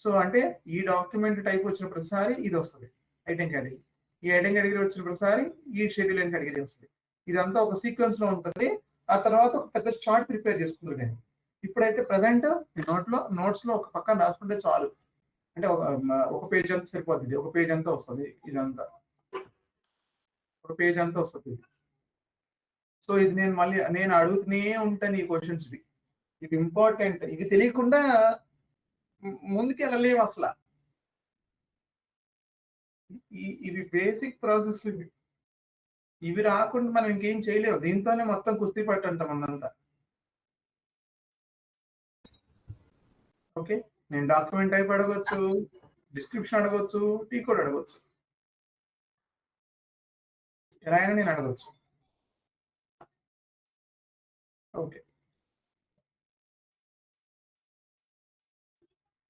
సో అంటే ఈ డాక్యుమెంట్ టైప్ వచ్చిన ప్రతిసారి ఇది వస్తుంది ఐటెం కేటగిరీ, ఈ ఐటెం కేటగిరీ వచ్చిన ప్రతిసారి ఈ షెడ్యూల్ కేటగిరీ వస్తుంది. ఇదంతా ఒక సీక్వెన్స్ లో ఉంటుంది. ఆ తర్వాత ఒక పెద్ద చార్ట్ ప్రిపేర్ చేసుకుంటారు. నేను ఇప్పుడైతే ప్రజెంట్ నోట్స్ లో ఒక పక్కన రాసుకుంటే చాలు, అంటే ఒక పేజ్ అంతా సరిపోతుంది, ఒక పేజ్ అంతా వస్తుంది, ఇదంతా ఒక పేజ్ అంతా వస్తుంది. సో ఇది నేను అడుగుతూనే ఉంటాను ఈ క్వశ్చన్స్. ఇది ఇంపార్టెంట్, ఇది తెలియకుండా ముందుకు వెళ్ళలేము అసలు. ఇవి బేసిక్ ప్రాసెస్. ఇవి రాకుండా మనం ఇంకేం చేయలేము. దీంతోనే మొత్తం కుస్తీ పట్టంటాం మనంతా. ఓకే, నేను డాక్యుమెంట్ టైప్ అడగొచ్చు, డిస్క్రిప్షన్ అడగొచ్చు, టీ కోడ్ అడగొచ్చు, ఎలా అయినా నేను అడగొచ్చు. Okay,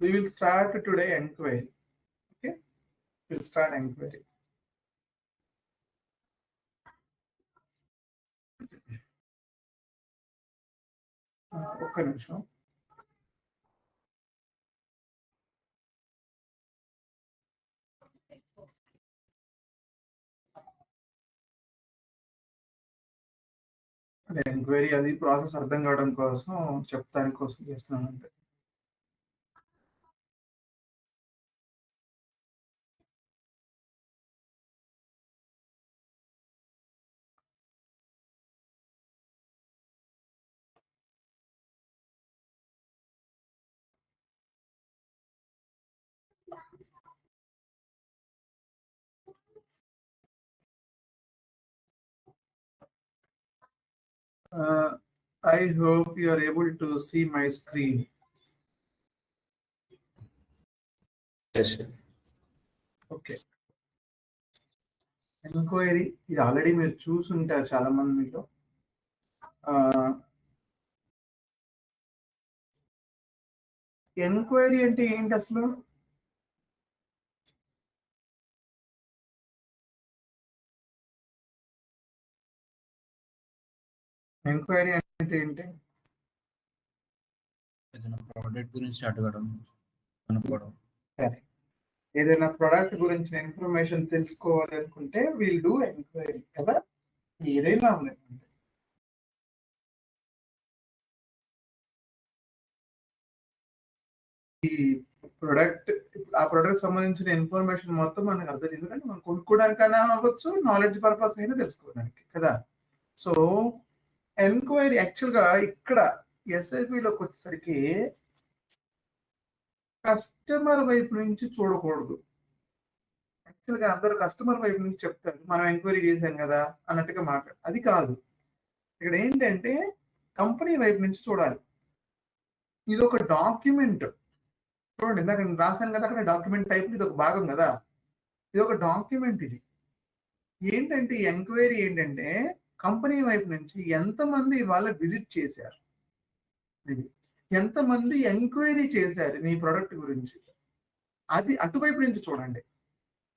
we will start today enquiry. Okay, will start enquiry. ఒక్క నిమిషం. ఎంక్వైరీ అది ప్రాసెస్ అర్థం కావడం కోసం చెప్తానికి కోసం చేస్తున్నాను అంతే. I hope you are able to see my screen. Yes, sir. Okay. Enquiry ఇది ఆల్రెడీ మీరు చూసుంటారు చాలా మంది మీలో. ఎంక్వైరీ అంటే ఏంటి అసలు? ఎంక్వైరీ అంటే ఏంటి? ఏదైనా ప్రోడక్ట్ గురించి అడగడం, అనుకోవడం. సరే, ఏదైనా ప్రోడక్ట్ గురించి ఇన్ఫర్మేషన్ తెలుసుకోవాలి అనుకుంటే విల్ డూ ఎంక్వైరీ కదా. ఏదైనా ఉందండి, ఈ ప్రొడక్ట్ ఆ ప్రొడక్ట్ సంబంధించిన ఇన్ఫర్మేషన్ మొత్తం మనకు అర్థం, ఎందుకంటే మనం కొనుక్కోవడానికైనా అవ్వచ్చు, నాలెడ్జ్ పర్పస్ అయినా తెలుసుకోవడానికి కదా. సో ఎంక్వైరీ యాక్చువల్గా ఇక్కడ ఎస్ఐపిలోకి వచ్చేసరికి కస్టమర్ వైపు నుంచి చూడకూడదు. యాక్చువల్గా అందరూ కస్టమర్ వైపు నుంచి చెప్తారు, మనం ఎంక్వైరీ చేశాం కదా అన్నట్టుగా మాట్లాడు. అది కాదు. ఇక్కడ ఏంటంటే కంపెనీ వైపు నుంచి చూడాలి. ఇది ఒక డాక్యుమెంట్. చూడండి, ఇందాక నేను రాశాను కదా అక్కడ డాక్యుమెంట్ టైప్, ఇది ఒక భాగం కదా. ఇది ఒక డాక్యుమెంట్. ఇది ఏంటంటే ఎంక్వైరీ ఏంటంటే కంపెనీ వైపు నుంచి ఎంతమంది ఇవాళ విజిట్ చేశారు, ఎంతమంది ఎంక్వైరీ చేశారు నీ ప్రొడక్ట్ గురించి, అది అటువైపు నుంచి చూడండి.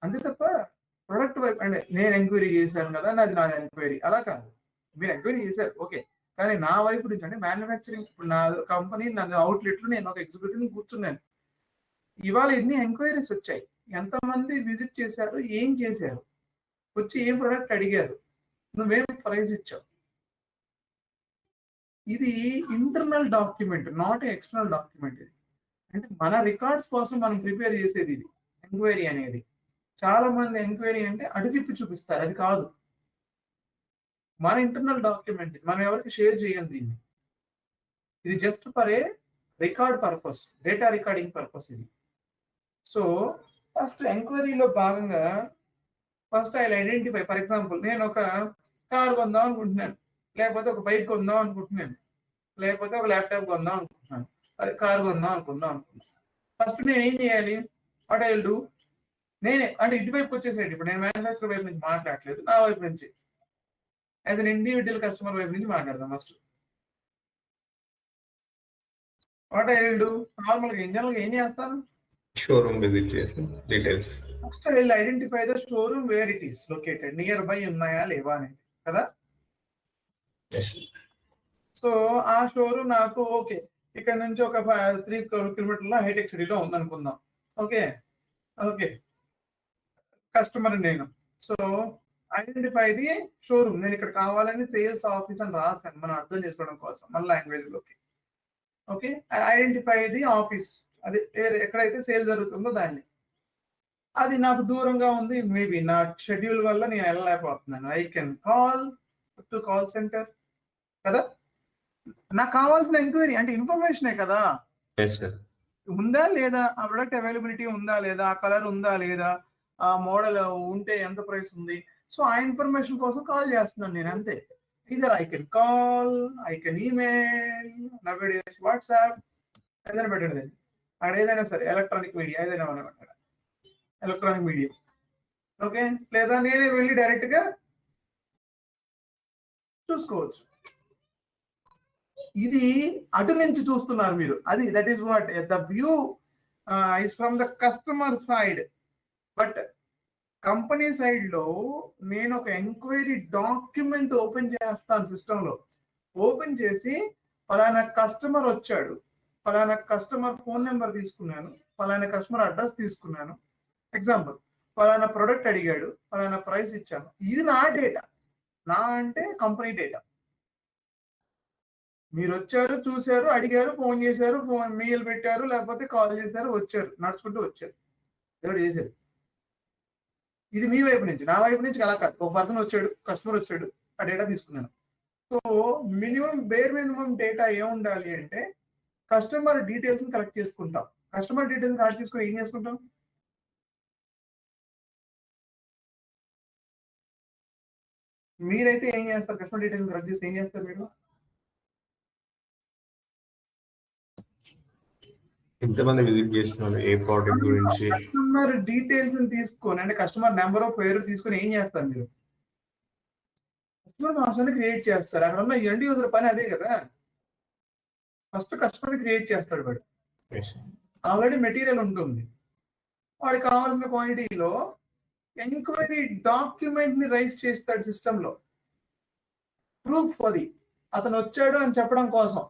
అంతే తప్ప ప్రొడక్ట్ వైపు అంటే నేను ఎంక్వైరీ చేశాను కదా నాది నా ఎంక్వైరీ అలా కాదు. మీరు ఎంక్వైరీ చేశారు ఓకే, కానీ నా వైపు నుంచి అంటే మ్యానుఫ్యాక్చరింగ్, ఇప్పుడు నా కంపెనీ నా అవుట్లెట్లు నేను ఒక ఎగ్జిక్యూటివ్ కూర్చున్నాను, ఇవాళ ఎన్ని ఎంక్వైరీస్ వచ్చాయి, ఎంతమంది విజిట్ చేశారు, ఏం చేశారు, వచ్చి ఏం ప్రొడక్ట్ అడిగారు, నువ్వేం ప్రైస్ ఇచ్చావు. ఇది internal document, not external document. ఇది అంటే మన రికార్డ్స్ కోసం మనం ప్రిపేర్ చేసేది ఇది ఎంక్వైరీ అనేది. చాలా మంది ఎంక్వైరీ అంటే అటు తిప్పి చూపిస్తారు, అది కాదు. మన ఇంటర్నల్ డాక్యుమెంట్, మనం ఎవరికి షేర్ చేయం దీన్ని. ఇది just for a record purpose, data recording purpose ఇది. సో ఫస్ట్ ఎంక్వైరీలో భాగంగా first I identify. For example నేను ఒక కార్ కొందాం అనుకుంటున్నాను, లేకపోతే ఒక బైక్ కొందాం అనుకుంటున్నాను, లేకపోతే ఒక ల్యాప్టాప్ కొందాం అనుకుంటున్నాను, అరే కార్ కొందాం అనుకున్నాను. ఫస్ట్ నేను ఏం చేయాలి, వాట్ ఐ విల్ డూ, నేనే అంటే ఇటువైపు వచ్చేసేయండి. ఇప్పుడు నేను మ్యానుఫ్యాక్చర్ వైపు నుంచి మాట్లాడలేదు, నా వైపు నుంచి యాజ్ అన్ ఇండివిజువల్ కస్టమర్ వైపు నుంచి మాట్లాడదాం. First what I will do, నార్మల్గా జనరల్గా ఏం చేస్తాను, షోరూమ్ విజిట్ చేసి details first I will identify the showroom where it is located, nearby ఉన్నాయా లేవా అనేది కదా. సో ఆ షోరూమ్ నాకు ఓకే ఇక్కడ నుంచి ఒక 3 కిలోమీటర్ల హైటెక్ సిటీలో ఉందనుకుందాం. ఓకే ఓకే కస్టమర్ నేను. సో ఐడెంటిఫై ది షోరూమ్, నేను ఇక్కడ కావాలని సేల్స్ ఆఫీస్ అని రాశాను మనం అర్థం చేసుకోవడం కోసం మన లాంగ్వేజ్ లోకి. ఓకే ఐడెంటిఫై ది ఆఫీస్, అది ఎక్కడైతే సేల్ జరుగుతుందో దాన్ని. అది నాకు దూరంగా ఉంది, మేబీ నా షెడ్యూల్ వల్ల నేను వెళ్ళలేకపోతున్నాను. I can call to call center కదా. నాకు కావాల్సిన ఎంక్వైరీ అంటే ఇన్ఫర్మేషనే కదా, ఉందా లేదా, ఆ ప్రొడక్ట్ అవైలబిలిటీ ఉందా లేదా, ఆ కలర్ ఉందా లేదా, ఆ మోడల్ ఉంటే ఎంత ప్రైస్ ఉంది. సో ఆ ఇన్ఫర్మేషన్ కోసం కాల్ చేస్తున్నాను నేను అంతే. Either I can call, I can email, nowadays WhatsApp, ఏదైనా పెట్టండి అక్కడ, ఏదైనా సరే ఎలక్ట్రానిక్ మీడియా ఏదైనా అక్కడ ఎలక్ట్రానిక్ మీడియా. ఓకే లేదా నేనే వెళ్ళి డైరెక్ట్ గా చూసుకోవచ్చు. ఇది అటు నుంచి చూస్తున్నారు మీరు, అది that is what the view is from the customer side. But company side లో నేను ఒక ఎంక్వైరీ డాక్యుమెంట్ ఓపెన్ చేస్తాను సిస్టమ్ లో. ఓపెన్ చేసి ఫలానా కస్టమర్ వచ్చాడు, ఫలానా కస్టమర్ ఫోన్ నెంబర్ తీసుకున్నాను, ఫలానా కస్టమర్ అడ్రస్ తీసుకున్నాను, ఎగ్జాంపుల్ ఫలానా ప్రొడక్ట్ అడిగాడు, ఫలానా ప్రైస్ ఇచ్చాను. ఇది నా డేటా. నా అంటే కంపెనీ డేటా. మీరు వచ్చారు, చూశారు, అడిగారు, ఫోన్ చేశారు, ఫోన్ మెయిల్ పెట్టారు, లేకపోతే కాల్ చేశారు, వచ్చారు, నడుచుకుంటూ వచ్చారు, ఎవరు చేశారు. ఇది మీ వైపు నుంచి. నా వైపు నుంచి అలా కాదు. ఒక పర్సన్ వచ్చాడు, కస్టమర్ వచ్చాడు, ఆ డేటా తీసుకున్నాను. సో బేర్ మినిమం డేటా ఏముండాలి అంటే కస్టమర్ డీటెయిల్స్ కలెక్ట్ చేసుకుంటాం. కస్టమర్ డీటెయిల్స్ కలెక్ట్ చేసుకుని ఏం చేసుకుంటాం? మీరైతే ఏం చేస్తారు? కస్టమర్ డీటెయిల్స్ కలెక్ట్ చేసి ఏం చేస్తారు మీరు? ఎంతమంది విజిట్ చేస్తున్నారు, ఏ ప్రోడక్ట్ గురించి. కస్టమర్ డీటెయిల్స్ తీసుకొని, అంటే కస్టమర్ నెంబర్ పేరు తీసుకొని ఏం చేస్తారు మీరు? కస్టమర్ మాస్టర్ని క్రియేట్ చేస్తారు. అక్కడ ఉన్న ఎండ్ యూజర్ పని అదే కదా. ఫస్ట్ కస్టమర్ క్రియేట్ చేస్తాడు వాడు. ఆల్రెడీ మెటీరియల్ ఉంటుంది, వాడికి కావాల్సిన క్వాంటిటీలో ఎంక్వైరీ డాక్యుమెంట్ ని రైజ్ చేస్తాడు సిస్టమ్ లో. ప్రూఫ్ అది అతను వచ్చాడు అని చెప్పడం కోసం.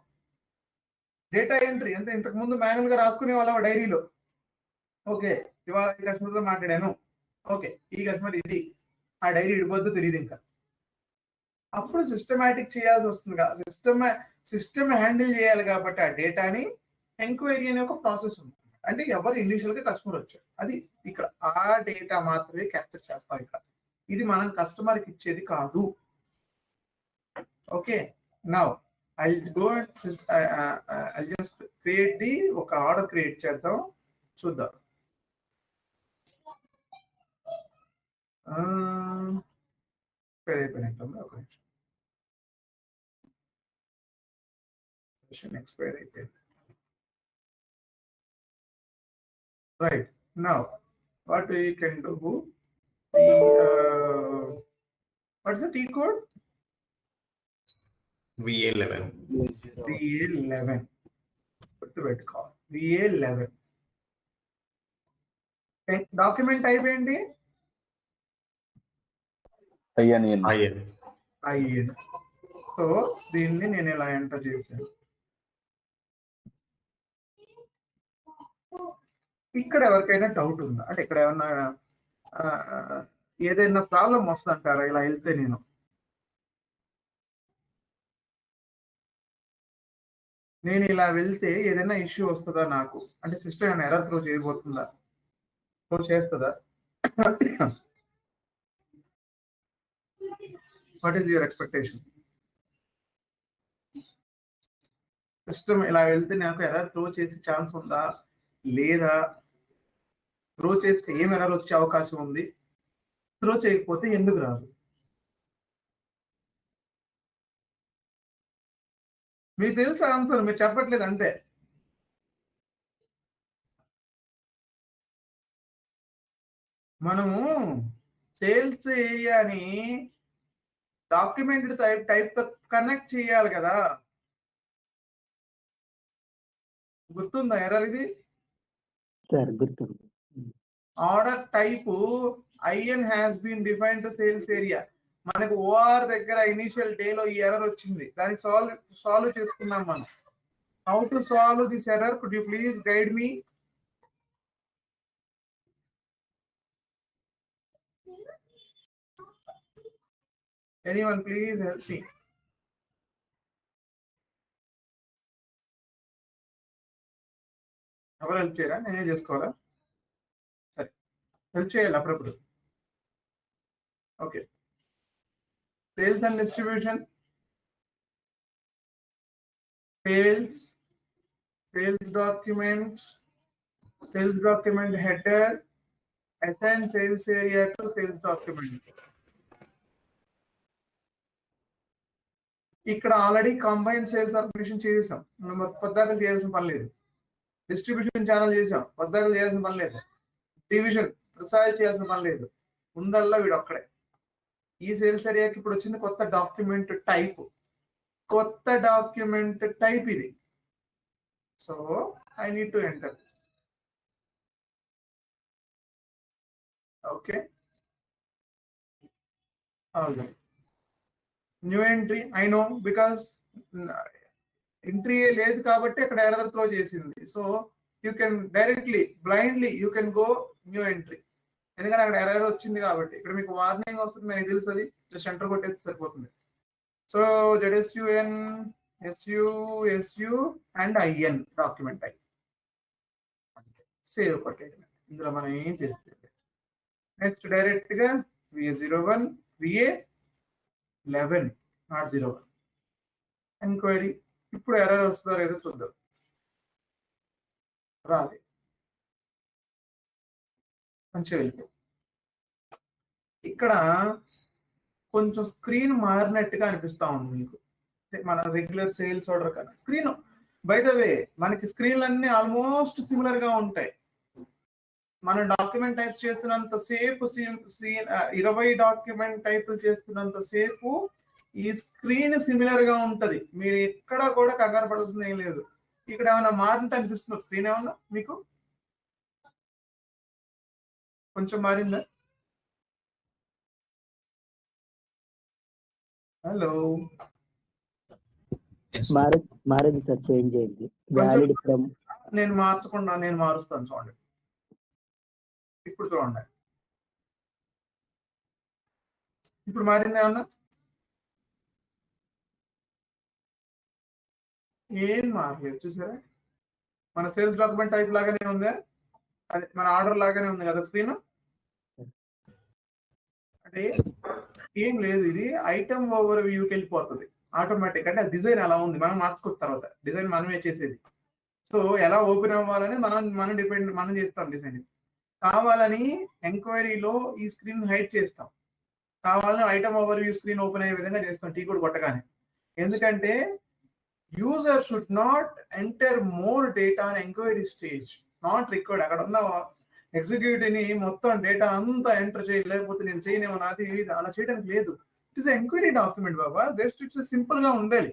డేటా ఎంట్రీ అంటే ఇంతకు ముందు మాన్యువల్ గా రాసుకునే వాళ్ళ డైరీలో, ఓకే ఇవాళ ఈ కస్టమర్ తో మాట్లాడాను, ఓకే ఈ కస్టమర్ ఇది, ఆ డైరీ ఇడిపోద్దో తెలియదు ఇంకా. అప్పుడు సిస్టమాటిక్ చేయాల్సి వస్తుంది కదా. సిస్టమ్ హ్యాండిల్ చేయాలి కాబట్టి ఆ డేటాని ఎంక్వైరీ అనే ఒక ప్రాసెస్ ఉంది. అంటే ఎవరు ఇనిషియల్ గా కస్టమర్ వచ్చారు, అది ఇక్కడ ఆ డేటా మాత్రమే క్యాప్చర్ చేస్తాం ఇక్కడ. ఇది మనం కస్టమర్కి ఇచ్చేది కాదు. Okay, now I'll go and I'll just create the ఒక ఆర్డర్ క్రియేట్ చేద్దాం, చూద్దాం. ఎక్స్పైర్ అయిపోయింది. Right, now what we can do, what's the T code? VA11. VA11 గుర్తుపెట్టుకోవాలి. VA11 డాక్యుమెంట్ టైప్ ఏంటి? IN. సో దీన్ని నేను ఇలా ఎంటర్ చేశాను. ఇక్కడ ఎవరికైనా డౌట్ ఉందా? అంటే ఇక్కడ ఏమన్నా ఏదైనా ప్రాబ్లం వస్తుందంటారా ఇలా వెళ్తే? నేను ఇలా వెళ్తే ఏదైనా ఇష్యూ వస్తుందా నాకు? అంటే సిస్టమ్ ఏమైనా ఎర్రర్ త్రో చేయబోతుందా? త్రో చేస్తుందా? What is your expectation? System ఇలా వెళ్తే నాకు ఎర్రర్ త్రో చేసే ఛాన్స్ ఉందా లేదా? త్రో చేస్తే ఏం ఎర్రర్ వచ్చే అవకాశం ఉంది? త్రో చేయకపోతే ఎందుకు రాదు? మీకు తెలుసు ఆన్సర్, మీరు చెప్పట్లేదు అంతే. మనము సేల్స్ ఏరియాని డాక్యుమెంటెడ్ టైప్ తో కనెక్ట్ చేయాలి కదా. గుర్తుందా ఎర్రర్ ఇది? గుర్తుంది. Order type IN has been defined to sales area. మనకు OR దగ్గర ఇనిషియల్ డేలో ఈ ఎర్రర్ వచ్చింది, దానికి సాల్వ్ చేసుకున్నాం మనం. How to solve this error? Could you please guide me? Anyone please help me. ఎవరు హెల్ప్ చేయరా? నేనే చేసుకోవాలా? సరే, హెల్ప్ చేయాలి అప్పుడప్పుడు. Okay, sales and distribution. Sales documents, sales document header, assign sales area to sales document. ఇక్కడ already combine sales organization చేసాం, మనం పొద్దాకలు చేయాల్సిన పని లేదు. డిస్ట్రిబ్యూషన్ ఛానల్ చేసాం, పొద్దాకలు చేయాల్సిన పని లేదు. డివిజన్ ప్రసాద్ చేయాల్సిన పని లేదు. ముందల్లా వీడు ఒక్కడే. ఈ సేల్స్ ఏరియాకి ఇప్పుడు వచ్చింది కొత్త డాక్యుమెంట్ టైప్. ఇది. So I need to enter. Okay, new entry I know because entry లేదు కాబట్టి అక్కడ ఎర్రర్ త్రో చేసింది. So you can directly blindly you can go new entry, ఎందుకంటే అక్కడ ఎర్రర్ వచ్చింది కాబట్టి. ఇక్కడ మీకు వార్నింగ్ వస్తుంది, మీకు తెలుసు, అది జస్ట్ ఎంటర్ కొట్టేసి సరిపోతుంది. So ZSUN SU and IN document I save కొట్టేయడం. ఇందులో మనం ఏం చేస్తే నెక్స్ట్ డైరెక్ట్ గా VA01 VA11 నాట్ 01 ఎంక్వైరీ. ఇప్పుడు ఎర్రర్ వస్తుందో లేదో చూద్దాం. రాదు, మంచిగా వెళ్ళిపో. ఇక్కడ కొంచెం స్క్రీన్ మారినట్టుగా అనిపిస్తా ఉంది మీకు, మన రెగ్యులర్ సేల్స్ ఆర్డర్ కన్నా. స్క్రీన్ బై ద వే మనకి స్క్రీన్లు అన్ని ఆల్మోస్ట్ సిమిలర్ గా ఉంటాయి. మనం డాక్యుమెంట్ టైప్స్ చేస్తున్నంత సేపు 20 డాక్యుమెంట్ టైపులు చేస్తున్నంత సేపు ఈ స్క్రీన్ సిమిలర్ గా ఉంటది. మీరు ఎక్కడ కూడా కంగారు పడాల్సింది ఏం లేదు. ఇక్కడ ఏమైనా మారినట్టు అనిపిస్తుంది స్క్రీన్? ఏమన్నా మీకు కొంచెం మారిందా? హలో, మారింది సార్, చేంజ్ అయింది. వ్యాలిడ్ ఫ్రమ్ నేను మార్చకుండా నేను మారుస్తాను, చూడండి. ఇప్పుడు చూడండి, ఇప్పుడు మారింది ఏమన్నా? ఏం మారలేదు, చూసారా? మన సేల్స్ డాక్యుమెంట్ టైప్ లాగానే ఉందా, అది మన ఆర్డర్ లాగానే ఉంది కదా స్క్రీన్. అంటే ఏం లేదు, ఇది ఐటమ్ ఓవర్ వ్యూకి వెళ్ళిపోతుంది ఆటోమేటిక్. అంటే డిజైన్ అలా ఉంది, మనం మార్చుకున్న తర్వాత డిజైన్ మనమే చేసేది. సో ఎలా ఓపెన్ అవ్వాలని మనం చేస్తాం డిజైన్. కావాలని ఎంక్వైరీలో ఈ స్క్రీన్ హైడ్ చేస్తాం, కావాలని item over view screen open అయ్యే విధంగా చేస్తాం టీ కోడ్ కొట్టగానే. ఎందుకంటే user should not enter more data on enquiry stage, not required. అక్కడ ఉన్న ఎగ్జిక్యూటివ్ ని మొత్తం డేటా అంతా ఎంటర్ చేయలేకపోతే నేను చేయనేమో, నాది అలా చేయడానికి లేదు. It is enquiry document Baba, just it's simple గా ఉండాలి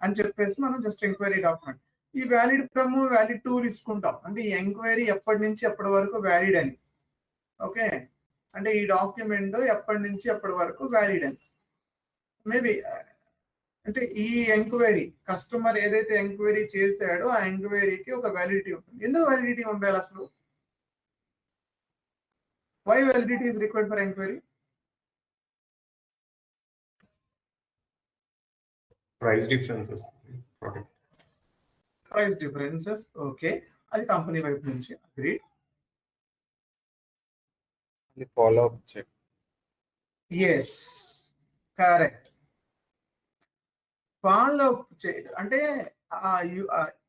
అని చెప్పేసి మనం జస్ట్ ఎంక్వైరీ డాక్యుమెంట్. ఈ వ్యాలిడ్ ఫ్రమ్ వ్యాలిడ్ టు తీసుకుంటాం, అంటే ఈ ఎంక్వైరీ ఎప్పటి నుంచి ఎప్పటి వరకు వ్యాలిడ్ అని. ఓకే, అంటే ఈ డాక్యుమెంట్ ఎప్పటి నుంచి ఎప్పటి వరకు వ్యాలిడ్ అని. మేబీ అంటే ఈ ఎంక్వైరీ కస్టమర్ ఏదైతే ఎంక్వైరీ చేశాడో ఆ ఎంక్వైరీకి ఒక వ్యాలిడిటీ ఉంటుంది. ఎందుకు వ్యాలిడిటీ ఉండాలి అసలు? Why validity is required for enquiry? Price differences, price differences, okay, అది కంపెనీ వైపు నుంచి agreed. Follow up check, yes correct. Follow up చేయడం అంటే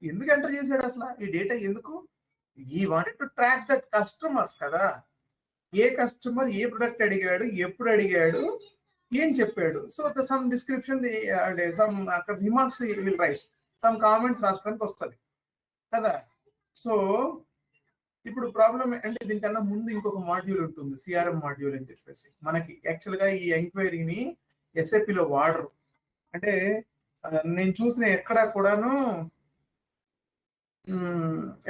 ఎందుకు ఎంటర్ చేశాడు అసలు ఈ డేటా? ఎందుకు? ఈ wanted to track that customers కదా. ఏ కస్టమర్ ఏ ప్రొడక్ట్ అడిగాడు, ఎప్పుడు అడిగాడు, ఏం చెప్పాడు. సో సమ్ డిస్క్రిప్షన్, సమ్ అక్కడ remarks will write, some comments రాసుకోవడానికి వస్తుంది కదా. సో ఇప్పుడు ప్రాబ్లం అంటే దీనికన్నా ముందు ఇంకొక మాడ్యూల్ ఉంటుంది, సిఆర్ఎం మాడ్యూల్ అని చెప్పేసి. మనకి యాక్చువల్గా ఈ ఎంక్వైరీని ఎస్ఏపిలో వాడరు. అంటే నేను చూసిన ఎక్కడ కూడాను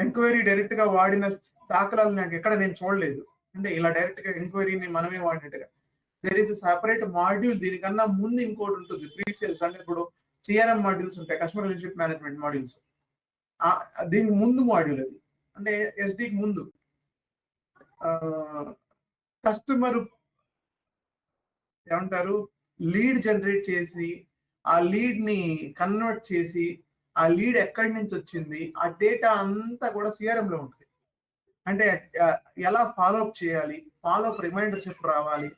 ఎంక్వైరీ డైరెక్ట్ గా వాడిన దాఖలాలు నాకు ఎక్కడ నేను చూడలేదు. అంటే ఇలా డైరెక్ట్ గా ఎంక్వైరీని మనమే వాడినట్టుగా. There is separate module. దీనికన్నా ముందు ఇంకోటి ఉంటుంది, ప్రీ సేల్స్. అంటే ఇప్పుడు సిఆర్ఎం మాడ్యూల్స్ ఉంటాయి, కస్టమర్ రిలేషన్షిప్ మేనేజ్మెంట్ మాడ్యూల్స్. దీనికి ముందు మాడ్యూల్ అది, అంటే ఎస్డికి ముందు. కస్టమర్ ఏమంటారు, లీడ్ జనరేట్ చేసి ఆ లీడ్ ని కన్వర్ట్ చేసి ఆ లీడ్ ఎక్కడి నుంచి వచ్చింది, ఆ డేటా అంతా కూడా సిఆర్ఎం లో ఉంటుంది. అంటే ఎలా ఫాలోఅప్ చేయాలి, ఫాలోఅప్ రిమైండర్స్ ఎప్పుడు రావాలి,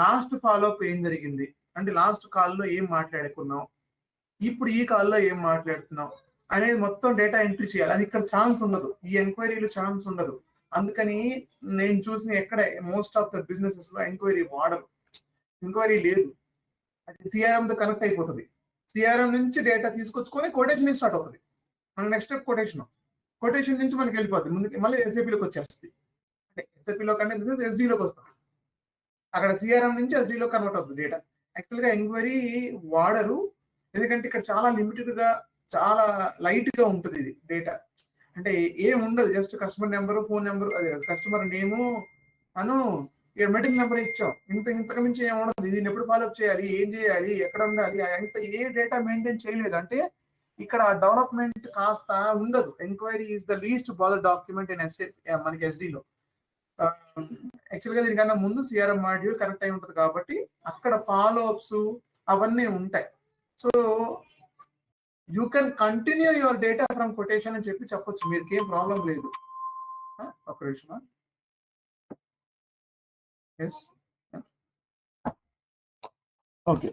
లాస్ట్ ఫాలోఅప్ ఏం జరిగింది, అంటే లాస్ట్ కాల్లో ఏం మాట్లాడుకున్నాం, ఇప్పుడు ఈ కాల్లో ఏం మాట్లాడుతున్నాం అనేది మొత్తం డేటా ఎంట్రీ చేయాలి. అది ఇక్కడ ఛాన్స్ ఉండదు, ఈ ఎంక్వైరీలో ఛాన్స్ ఉండదు. అందుకని నేను చూసిన ఎక్కడ మోస్ట్ ఆఫ్ ద బిజినెసెస్ లో ఎంక్వైరీ వాడరు, ఎంక్వైరీ లేదు. అది సిఆర్ఎం తో కనెక్ట్ అయిపోతుంది. సిఆర్ఎం నుంచి డేటా తీసుకొచ్చుకొని కొటేషన్ స్టార్ట్ అవుతుంది. మన నెక్స్ట్ స్టెప్ కొటేషన్ నుంచి మనకి వెళ్ళిపోతుంది ముందుకి, మళ్ళీ ఎస్ఏపీలోకి వచ్చేస్తుంది. అంటే ఎస్ఏపీలో కంటే ఎస్డీలోకి వస్తుంది. అక్కడ సిఆర్ఎం నుంచి ఎస్డీలో కన్వర్ట్ అవుతుంది డేటా. యాక్చువల్గా ఎంక్వైరీ వాడరు, ఎందుకంటే ఇక్కడ చాలా లిమిటెడ్ గా, చాలా లైట్ గా ఉంటుంది ఇది డేటా. అంటే ఏం ఉండదు, just customer number, phone number, customer name అను, ఇక్కడ మీటింగ్ నెంబర్ ఇచ్చాం, ఇంతకు మించి ఏముండదు. దీన్ని ఎప్పుడు ఫాలోఅప్ చేయాలి, ఏం చేయాలి, ఎక్కడ ఉండాలి, ఏ డేటా మెయింటైన్ చేయలేదు అంటే ఇక్కడ డెవలప్మెంట్ కాస్త ఉండదు. Enquiry is the least bother document in మనకి ఎస్డీలో. యాక్చువల్గా దీనికన్నా ముందు సిఆర్ఎం మాడ్యూల్ కరెక్ట్ అయి ఉంటుంది కాబట్టి అక్కడ ఫాలోఅప్స్ అవన్నీ ఉంటాయి. So you can continue your data from quotation అని చెప్పొచ్చు, మీకు ఏం ప్రాబ్లం లేదు. ఒక నిమిషం. Yes okay.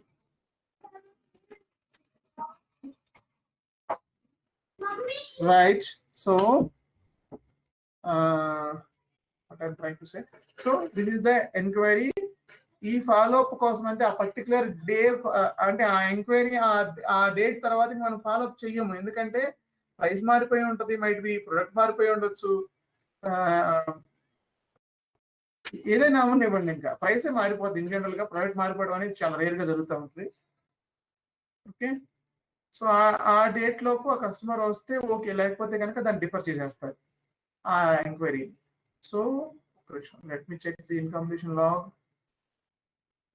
Right. So, what I'm trying to say. So, this is the enquiry. ఈ ఫాలోఅప్ కోసం అంటే ఆ పర్టికులర్ డే అంటే ఆ ఎంక్వైరీ ఆ డేట్ తర్వాత మనం ఫాలోఅప్ చెయ్యము, ఎందుకంటే ప్రైస్ మారిపోయి ఉంటుంది, మైట్ బి ప్రొడక్ట్ మారిపోయి ఉండొచ్చు, ఏదైనా ఇవ్వండి. ఇంకా ప్రైసే మారిపోతుంది. ఇన్ జనరల్ గా ప్రొడక్ట్ మారిపోవడం అనేది చాలా రేర్ గా జరుగుతూ ఉంటుంది. ఓకే. సో ఆ డేట్ లోపు ఆ కస్టమర్ వస్తే ఓకే, లేకపోతే కనుక దాన్ని డిఫర్ చేసేస్తారు ఆ enquiry. So let me check the incompletion log.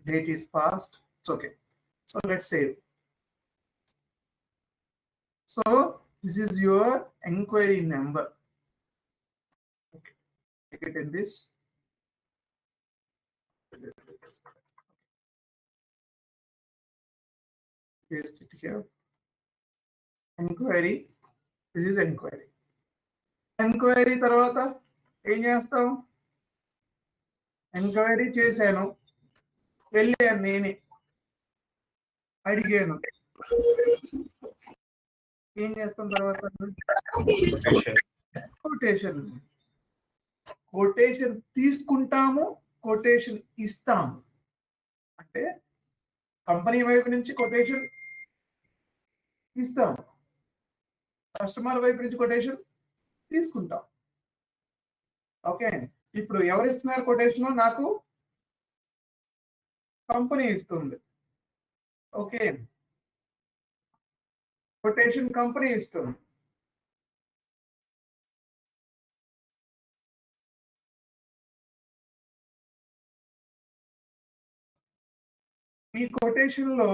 Date is passed. It's okay. So let's save. So this is your enquiry number. Okay. Take it in this. Paste it here. Enquiry. This is enquiry. Enquiry tarvata em chestam? Enquiry చేశాను, వెళ్ళాను, నేనే అడిగాను, ఏం చేస్తాం తర్వాత? Quotation. Quotation తీసుకుంటాము, quotation ఇస్తాము. అంటే కంపెనీ వైపు నుంచి కొటేషన్ ఇస్తాము, కస్టమర్ వైపు నుంచి కొటేషన్ తీసుకుంటాం. ఓకే. ఇప్పుడు ఎవరు ఇస్తున్నారు కొటేషన్? నాకు కంపెనీ ఇస్తుంది. ఓకే. కొటేషన్ కంపెనీ ఇస్తుంది. ఈ కొటేషన్ లో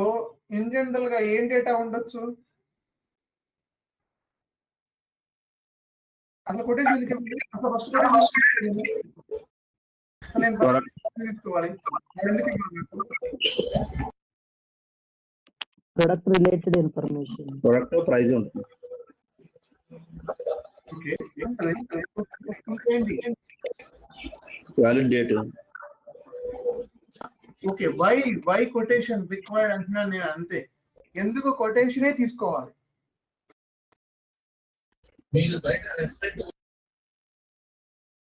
ఇన్ జనరల్ గా ఏం డేటా ఉండొచ్చు? అసలు కొటేషన్ అసలు ఫస్ట్ తీసుకోవాలి. Product related information, product price ఉంటుంది. Valid date. Okay. Why quotation required అంటున్నాను నేను, అంతే. ఎందుకు కొటేషనే తీసుకోవాలి?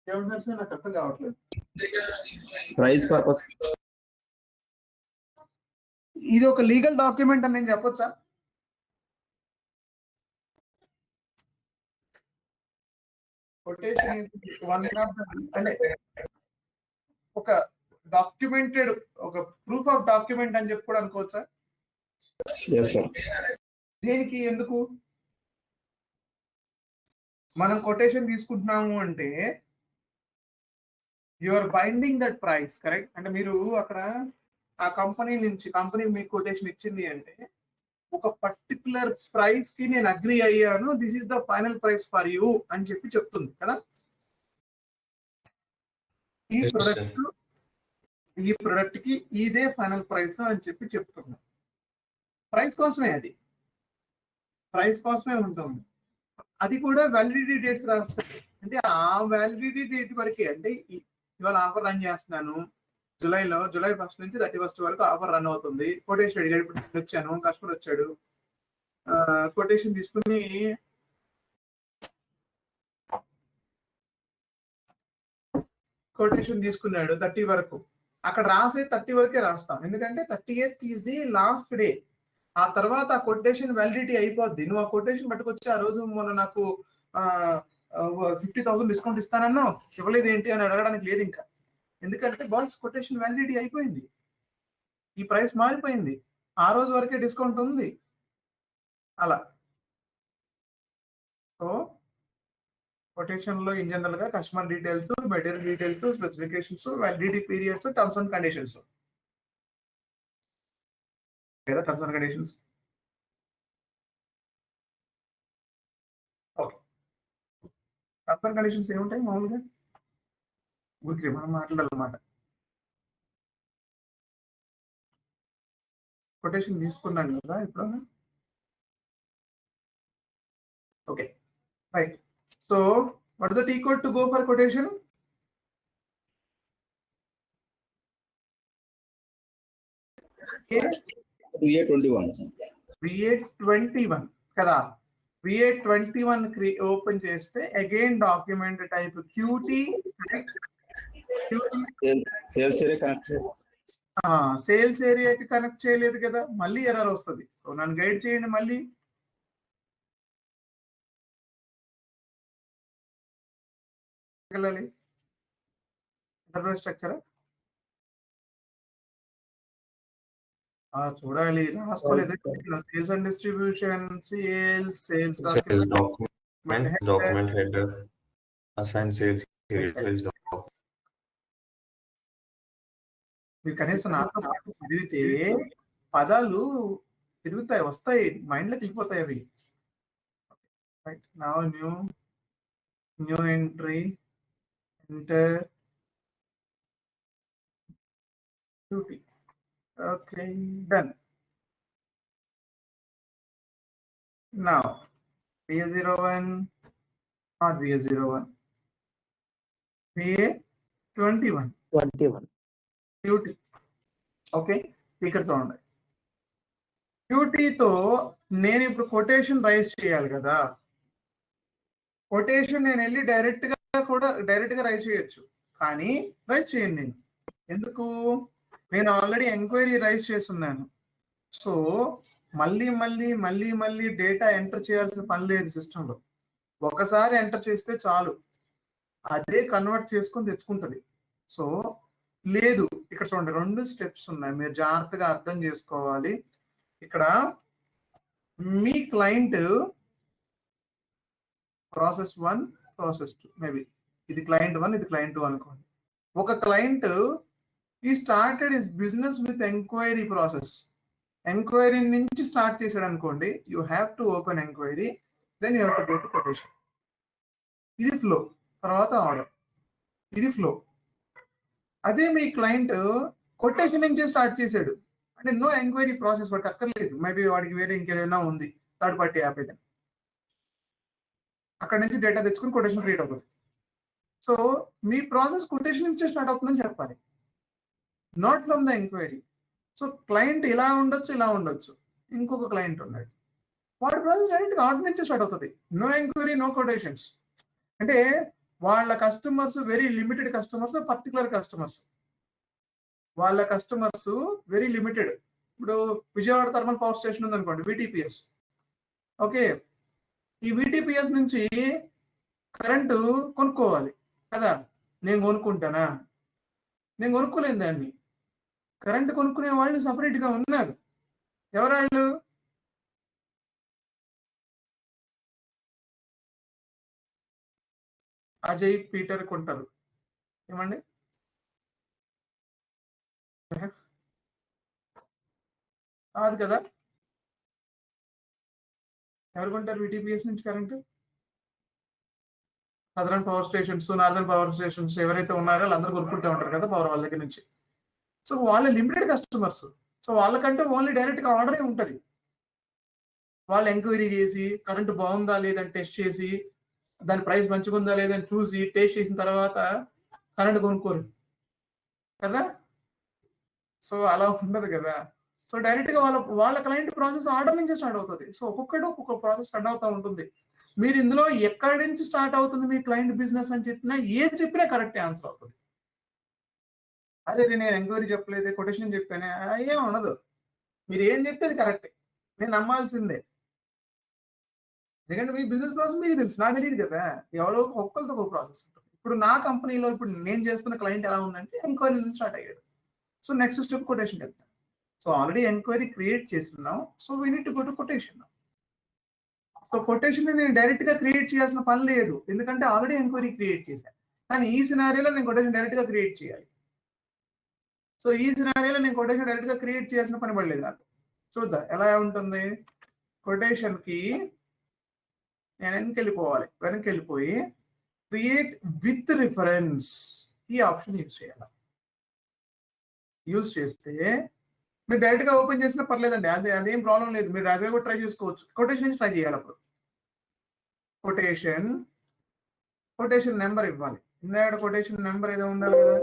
ఏమంటారు సార్? నాకు అర్థం కావట్లేదు. Price purpose. ఇది ఒక లీగల్ డాక్యుమెంట్ అని నేను చెప్పొచ్చా? కొటేషన్ అంటే ఒక డాక్యుమెంటెడ్, ఒక ప్రూఫ్ ఆఫ్ డాక్యుమెంట్ అని చెప్పి కూడా అనుకోవచ్చా? దేనికి, ఎందుకు? మనం కొటేషన్ తీసుకుంటున్నాము అంటే you are binding that price, correct? అంటే మీరు అక్కడ ఆ కంపెనీ నుంచి, కంపెనీ మీకు కొటేషన్ ఇచ్చింది అంటే ఒక పర్టికులర్ ప్రైస్ కి నేను అగ్రి అయ్యాను, this is the final price for you అని చెప్పి చెప్తుంది కదా. ఈ ప్రొడక్ట్ కి ఇదే ఫైనల్ ప్రైస్ అని చెప్పి చెప్తుంది. ప్రైస్ కోసమే, అది ప్రైస్ కోసమే ఉంటుంది. అది కూడా వ్యాలిడిటీ డేట్స్ రాస్తాయి. అంటే ఆ వ్యాలిడిటీ డేట్ వరకే. అంటే ఇవాళ ఆఫర్ రన్ చేస్తున్నాను, జూలై 1 నుంచి 31 వరకు ఆఫర్ రన్ అవుతుంది. కొటేషన్ అడిగాడు, ఇప్పుడు వచ్చాను, కస్టమర్ వచ్చాడు, కొటేషన్ తీసుకుని కొటేషన్ తీసుకున్నాడు 30 వరకు. అక్కడ రాసే 30 వరకే రాస్తాం, ఎందుకంటే 30th is the last day. ఆ తర్వాత ఆ కొటేషన్ వ్యాలిడిటీ అయిపోద్ది. నువ్వు ఆ కొటేషన్ పట్టుకొచ్చి ఆ రోజు మొన్న నాకు 50,000 డిస్కౌంట్ ఇస్తానన్నా ఇవ్వలేదు ఏంటి అని అడగడానికి లేదు ఇంకా, ఎందుకంటే బాస్ కొటేషన్ వ్యాలిడిటీ అయిపోయింది, ఈ ప్రైస్ మారిపోయింది, ఆ రోజు వరకే డిస్కౌంట్ ఉంది అలా. సో కొటేషన్ లో ఇన్ జనరల్ గా customer details, material details, specifications, validity periods, terms and conditions కదా. Terms and conditions okay. Terms and conditions ఏముంటాయి మామూలుగా ఊరికి మనం మాట్లాడాలన్నమాట. కొటేషన్ తీసుకున్నాం కదా ఇప్పుడు. Okay right. So what is the T code to go for quotation? VA21 కదా. VA21 ఓపెన్ చేస్తే again document type QT, sales ఏరియాకి కనెక్ట్ చేయలేదు కదా, మళ్ళీ ఎర్రర్ వస్తుంది. సో నన్ను గైడ్ చేయండి మళ్ళీ. వెళ్ళాలి ఎంటర్ప్రైజ్ స్ట్రక్చర్ చూడాలి, రాసుకోలేదు. Sales and distribution, sales document header, assign sales details. మీరు కనీసం నాతో పాటు చదివితే పదాలు తిరుగుతాయి, వస్తాయి, మైండ్లోకి వెళ్ళిపోతాయి అవి. Right now new entry, enter QT. Okay, done. Now VA01, not VA01, VA21 QT. Okay, ఇక్కడ చూడండి. QTతో నేను ఇప్పుడు కొటేషన్ రైజ్ చేయాలి కదా. కొటేషన్ నేను వెళ్ళి డైరెక్ట్ గా రైజ్ చేయొచ్చు, కానీ రైజ్ చేయండి నేను. ఎందుకు? నేను ఆల్రెడీ ఎంక్వైరీ రైజ్ చేస్తున్నాను. సో మళ్ళీ డేటా ఎంటర్ చేయాల్సిన పని లేదు సిస్టంలో. ఒకసారి ఎంటర్ చేస్తే చాలు, అదే కన్వర్ట్ చేసుకొని తెచ్చుకుంటుంది. సో లేదు, ఇక్కడ చూడండి 2 స్టెప్స్ ఉన్నాయి, మీరు జాగ్రత్తగా అర్థం చేసుకోవాలి. ఇక్కడ మీ క్లయింట్ ప్రాసెస్ 1, ప్రాసెస్ 2, మేబీ ఇది క్లయింట్ 1, ఇది క్లయింట్ 2 అనుకోండి. ఒక క్లయింట్ ఈ started is business with enquiry process. Enquiry నుంచి స్టార్ట్ చేశాడు అనుకోండి, you have to open enquiry, then you have to go to quotation. ఇది ఫ్లో, తర్వాత ఆర్డర్, ఇది ఫ్లో. అదే మీ క్లయింట్ కొటేషన్ నుంచి స్టార్ట్ చేశాడు అంటే నో ఎంక్వైరీ ప్రాసెస్, వాడికి అక్కర్లేదు. మేబీ వాడికి వేరే ఇంకేదైనా ఉంది, థర్డ్ పార్టీ యాప్ అయితే. అక్కడ నుంచి డేటా తెచ్చుకుని కొటేషన్ క్రియేట్ అవుతుంది. సో మీ ప్రాసెస్ కొటేషన్ నుంచి స్టార్ట్ అవుతుందని చెప్పాలి, not from the enquiry. So client ఇలా ఉండొచ్చు, ఇంకొక క్లయింట్ ఉన్నాడు, వాడి ప్రాసెస్ డైరెక్ట్గా ఆర్డర్ నుంచి స్టార్ట్ అవుతుంది. No enquiry, no quotations. అంటే వాళ్ళ customers very limited customers, particular customers. వాళ్ళ కస్టమర్స్ వెరీ లిమిటెడ్. ఇప్పుడు విజయవాడ థర్మల్ పవర్ స్టేషన్ ఉంది అనుకోండి, VTPS. ఓకే, ఈ VTPS నుంచి కరెంటు కొనుక్కోవాలి కదా. నేను కొనుక్కుంటానా? నేను కొనుక్కోలేను దాన్ని. కరెంటు కొనుక్కునే వాళ్ళు సపరేట్గా ఉన్నారు. ఎవరాళ్ళు? అజయ్, పీటర్ కొంటారు. ఏమండి? కాదు కదా. ఎవరు కొంటారు VTPS నుంచి current? Southern power stations, northern power stations ఎవరైతే ఉన్నారో వాళ్ళందరూ కొనుక్కుంటూ ఉంటారు కదా పవర్ వాళ్ళ దగ్గర నుంచి. సో వాళ్ళ లిమిటెడ్ కస్టమర్స్. సో వాళ్ళకంటే ఓన్లీ డైరెక్ట్గా ఆర్డరే ఉంటుంది. వాళ్ళు ఎంక్వైరీ చేసి కరెంటు బాగుందా లేదని టెస్ట్ చేసి, దాని ప్రైస్ మంచిగా ఉందా లేదని చూసి టేస్ట్ చేసిన తర్వాత కరెంట్ కొనుక్కోరు కదా. సో అలా ఉండదు కదా. సో డైరెక్ట్గా వాళ్ళ క్లయింట్ ప్రాసెస్ ఆర్డర్ నుంచి స్టార్ట్ అవుతుంది. సో ఒక్కొక్క ప్రాసెస్ స్టార్ట్ అవుతూ ఉంటుంది. మీరు ఇందులో ఎక్కడి నుంచి స్టార్ట్ అవుతుంది మీ క్లయింట్ బిజినెస్ అని చెప్పినా, ఏది చెప్పినా కరెక్ట్ ఆన్సర్ అవుతుంది. అదే నేను ఎంక్వైరీ చెప్పలేదు, కొటేషన్ చెప్పానే, ఏం ఉండదు. మీరు ఏం చెప్తే అది కరెక్టే, నేను నమ్మాల్సిందే. ఎందుకంటే మీ బిజినెస్ ప్రాసెస్ మీకు తెలుసు, నాకు తెలియదు కదా. ఎవరో ఒక్కరితో ఒక ప్రాసెస్ ఉంటుంది. ఇప్పుడు నా కంపెనీలో ఇప్పుడు నేను చేస్తున్న క్లయింట్ ఎలా ఉందంటే ఎంక్వైరీ నుంచి స్టార్ట్ అయ్యాడు. సో నెక్స్ట్ స్టెప్ కొటేషన్ వెళ్తాను. సో ఆల్రెడీ ఎంక్వైరీ క్రియేట్ చేస్తున్నాం. So we need to go to quotation. So quotation నేను డైరెక్ట్ గా క్రియేట్ చేయాల్సిన పని లేదు, ఎందుకంటే ఆల్రెడీ ఎంక్వైరీ క్రియేట్ చేశాను. కానీ ఈ సినారియోలో నేను కొటేషన్ డైరెక్ట్ గా క్రియేట్ చేయాలి. సో ఈ సినారియోలో నేను కొటేషన్ డైరెక్ట్ గా క్రియేట్ చేయాల్సిన పని పడలేదు నాకు. చూద్దాం ఎలా ఉంటుంది. కొటేషన్ కి నేను వెనక్కి వెళ్ళిపోయి క్రియేట్ విత్ రిఫరెన్స్ ఈ ఆప్షన్ యూజ్ చేయాలి. యూజ్ చేస్తే మీరు డైరెక్ట్ గా ఓపెన్ చేసినా పర్లేదండి, అదేం ప్రాబ్లం లేదు. మీరు అదే కూడా ట్రై చేసుకోవచ్చు. కొటేషన్ నుంచి ట్రై చేయాలి. అప్పుడు కొటేషన్ నెంబర్ ఇవ్వాలి. ఇందాక కొటేషన్ నెంబర్ ఏదో ఉండాలి కదా.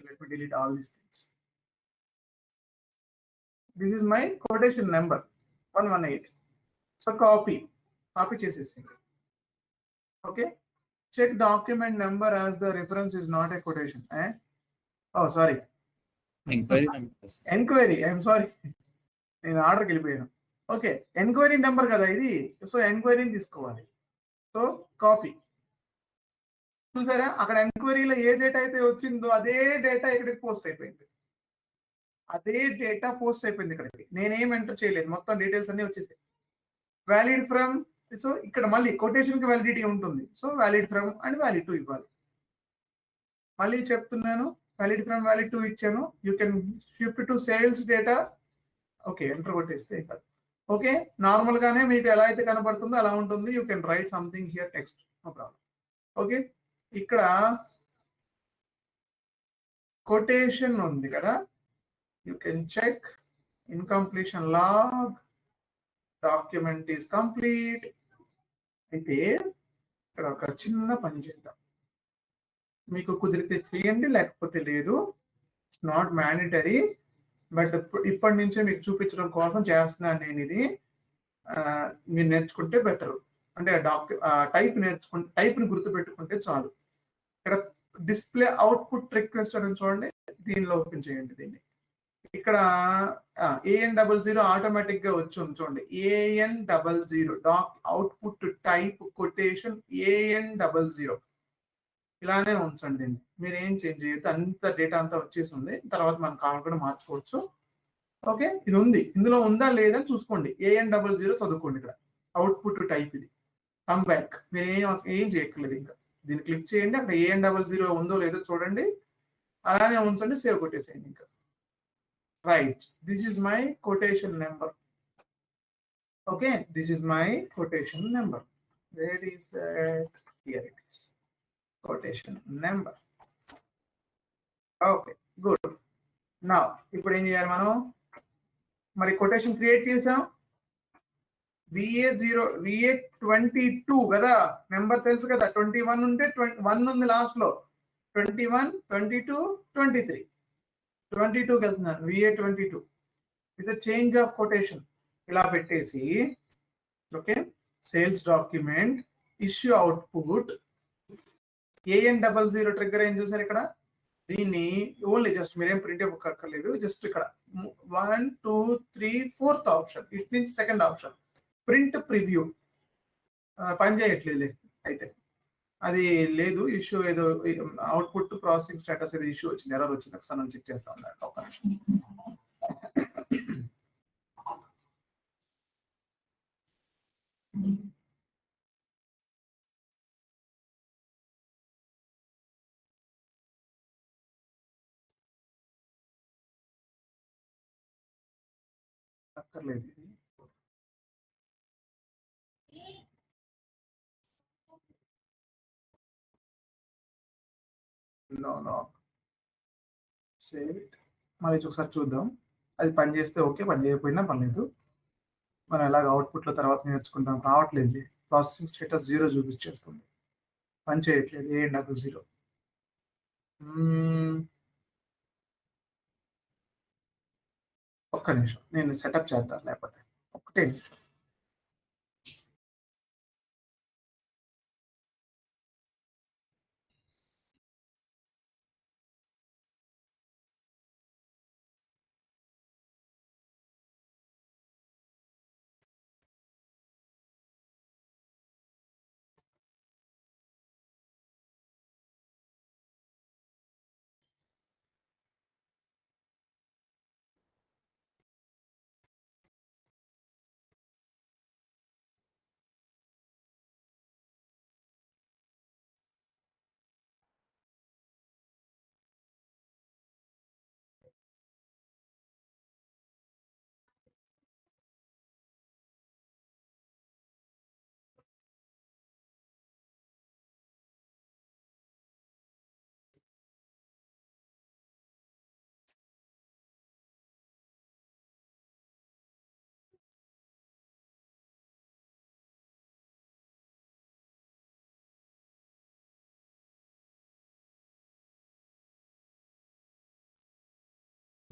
Let me delete all these things. This is my quotation number 118. So copy చేసేసింది. Okay, check document number as the reference is not a quotation. Sorry, enquiry. I'm sorry, నేను ఆర్డర్కి వెళ్ళిపోయాను. Okay, enquiry number కదా ఇది. So ఎంక్వైరీని తీసుకోవాలి. So copy. చూసారా, అక్కడ ఎంక్వైరీలో ఏ డేటా అయితే వచ్చిందో అదే డేటా ఇక్కడికి పోస్ట్ అయిపోయింది. ఇక్కడికి నేనేం ఎంటర్ చేయలేదు, మొత్తం డీటెయిల్స్ అన్ని వచ్చేసాయి. వ్యాలిడ్ ఫ్రమ్, సో ఇక్కడ మళ్ళీ కొటేషన్ కి వ్యాలిడిటీ ఉంటుంది. So valid from and valid to ఇవ్వాలి. మళ్ళీ చెప్తున్నాను, వ్యాలిడ్ ఫ్రమ్ వ్యాలిడ్ టు ఇచ్చాను. You can shift to sales data. Okay, enter కొట్టేస్తే కాదు. ఓకే, నార్మల్ గానే మీకు ఎలా అయితే కనబడుతుందో అలా ఉంటుంది. You can write something here, text, no problem. Okay, ఇక్కడ కొటేషన్ ఉంది కదా, you can check incompletion log, document is complete. అయితే ఇక్కడ ఒక చిన్న పని చేద్దాం. మీకు కుదిరితే చేయండి, లేకపోతే లేదు. ఇట్స్ నాట్ మ్యాండేటరీ, బట్ ఇప్పటి నుంచే మీకు చూపించడం కోసం చేస్తున్నాను నేను ఇది. మీరు నేర్చుకుంటే బెటర్. అంటే టైప్ని గుర్తుపెట్టుకుంటే చాలు. ఇక్కడ డిస్ప్లే అవుట్పుట్ రిక్వెస్ట్ అని చూడండి, దీనిలో ఓపెన్ చేయండి. దీన్ని ఇక్కడ AN00 ఆటోమేటిక్ గా వచ్చి చూడండి. AN00 output type quotation AN00 ఇలానే ఉంచండి. దీన్ని మీరు ఏం చేంజ్ చేయొద్దు, అంత డేటా అంతా వచ్చేసి ఉంది. తర్వాత మనం కావాలనుకుంటే మార్చుకోవచ్చు. ఓకే, ఇది ఉంది, ఇందులో ఉందా లేదా చూసుకోండి. AN00 చదువుకోండి. ఇక్కడ అవుట్పుట్ టైప్ ఇది. కమ్ బ్యాక్, మీరు ఏం చేయక్కర్లేదు. ఇంకా దీన్ని క్లిక్ చేయండి. అక్కడ AN00 ఉందో లేదో చూడండి, అలానే ఉంచండి, సేవ్ కొట్టేసేయండి. ఇంకా right, this is my quotation number. Okay, this is my quotation number. Where is that? Here it is, quotation number. Okay, good. నా ఇప్పుడు ఏం చేయాలి మనం? మరి కొటేషన్ క్రియేట్ చేసాం. VA22 కదా, నెంబర్ తెలుసు కదా. 21 ఉంటే 1 ఉంది లాస్ట్ లో. 21, 22, 23. 22కి వెళ్తున్నాను. VA22 it's change of quotation. ఇలా పెట్టేసి okay, sales document issue output AN00 trigger ఏం చూసారు ఇక్కడ. దీన్ని ఓన్లీ జస్ట్ మీరేం ప్రింట్ ఇవ్వక్కర్లేదు. జస్ట్ ఇక్కడ 1, 2, 3, 4th ఆప్షన్, ఇట్ నుంచి సెకండ్ ఆప్షన్ ప్రింట్ ప్రివ్యూ పని చేయట్లేదు. అయితే అది లేదు, ఇష్యూ ఏదో అవుట్పుట్ ప్రాసెసింగ్ స్టేటస్ ఏదో ఇష్యూ వచ్చింది, ఎర్రర్ వచ్చింది. ఒకసారి చెక్ చేస్తా ఉన్నాడు. ఒక నిమిషం. అక్కర్లేదు ఇది. No save it. మళ్ళీ ఒకసారి చూద్దాం. అది పని చేస్తే ఓకే, పని చేయకపోయినా పర్లేదు. మనం ఎలాగ అవుట్పుట్లో తర్వాత నేర్చుకుంటాం. రావట్లేదు, ప్రాసెసింగ్ స్టేటస్ 0 చూపించేస్తుంది, పని చేయట్లేదు. AN00. ఒక్క నిమిషం, నేను సెటప్ చేద్దాం. లేకపోతే ఒకటే నిమిషం.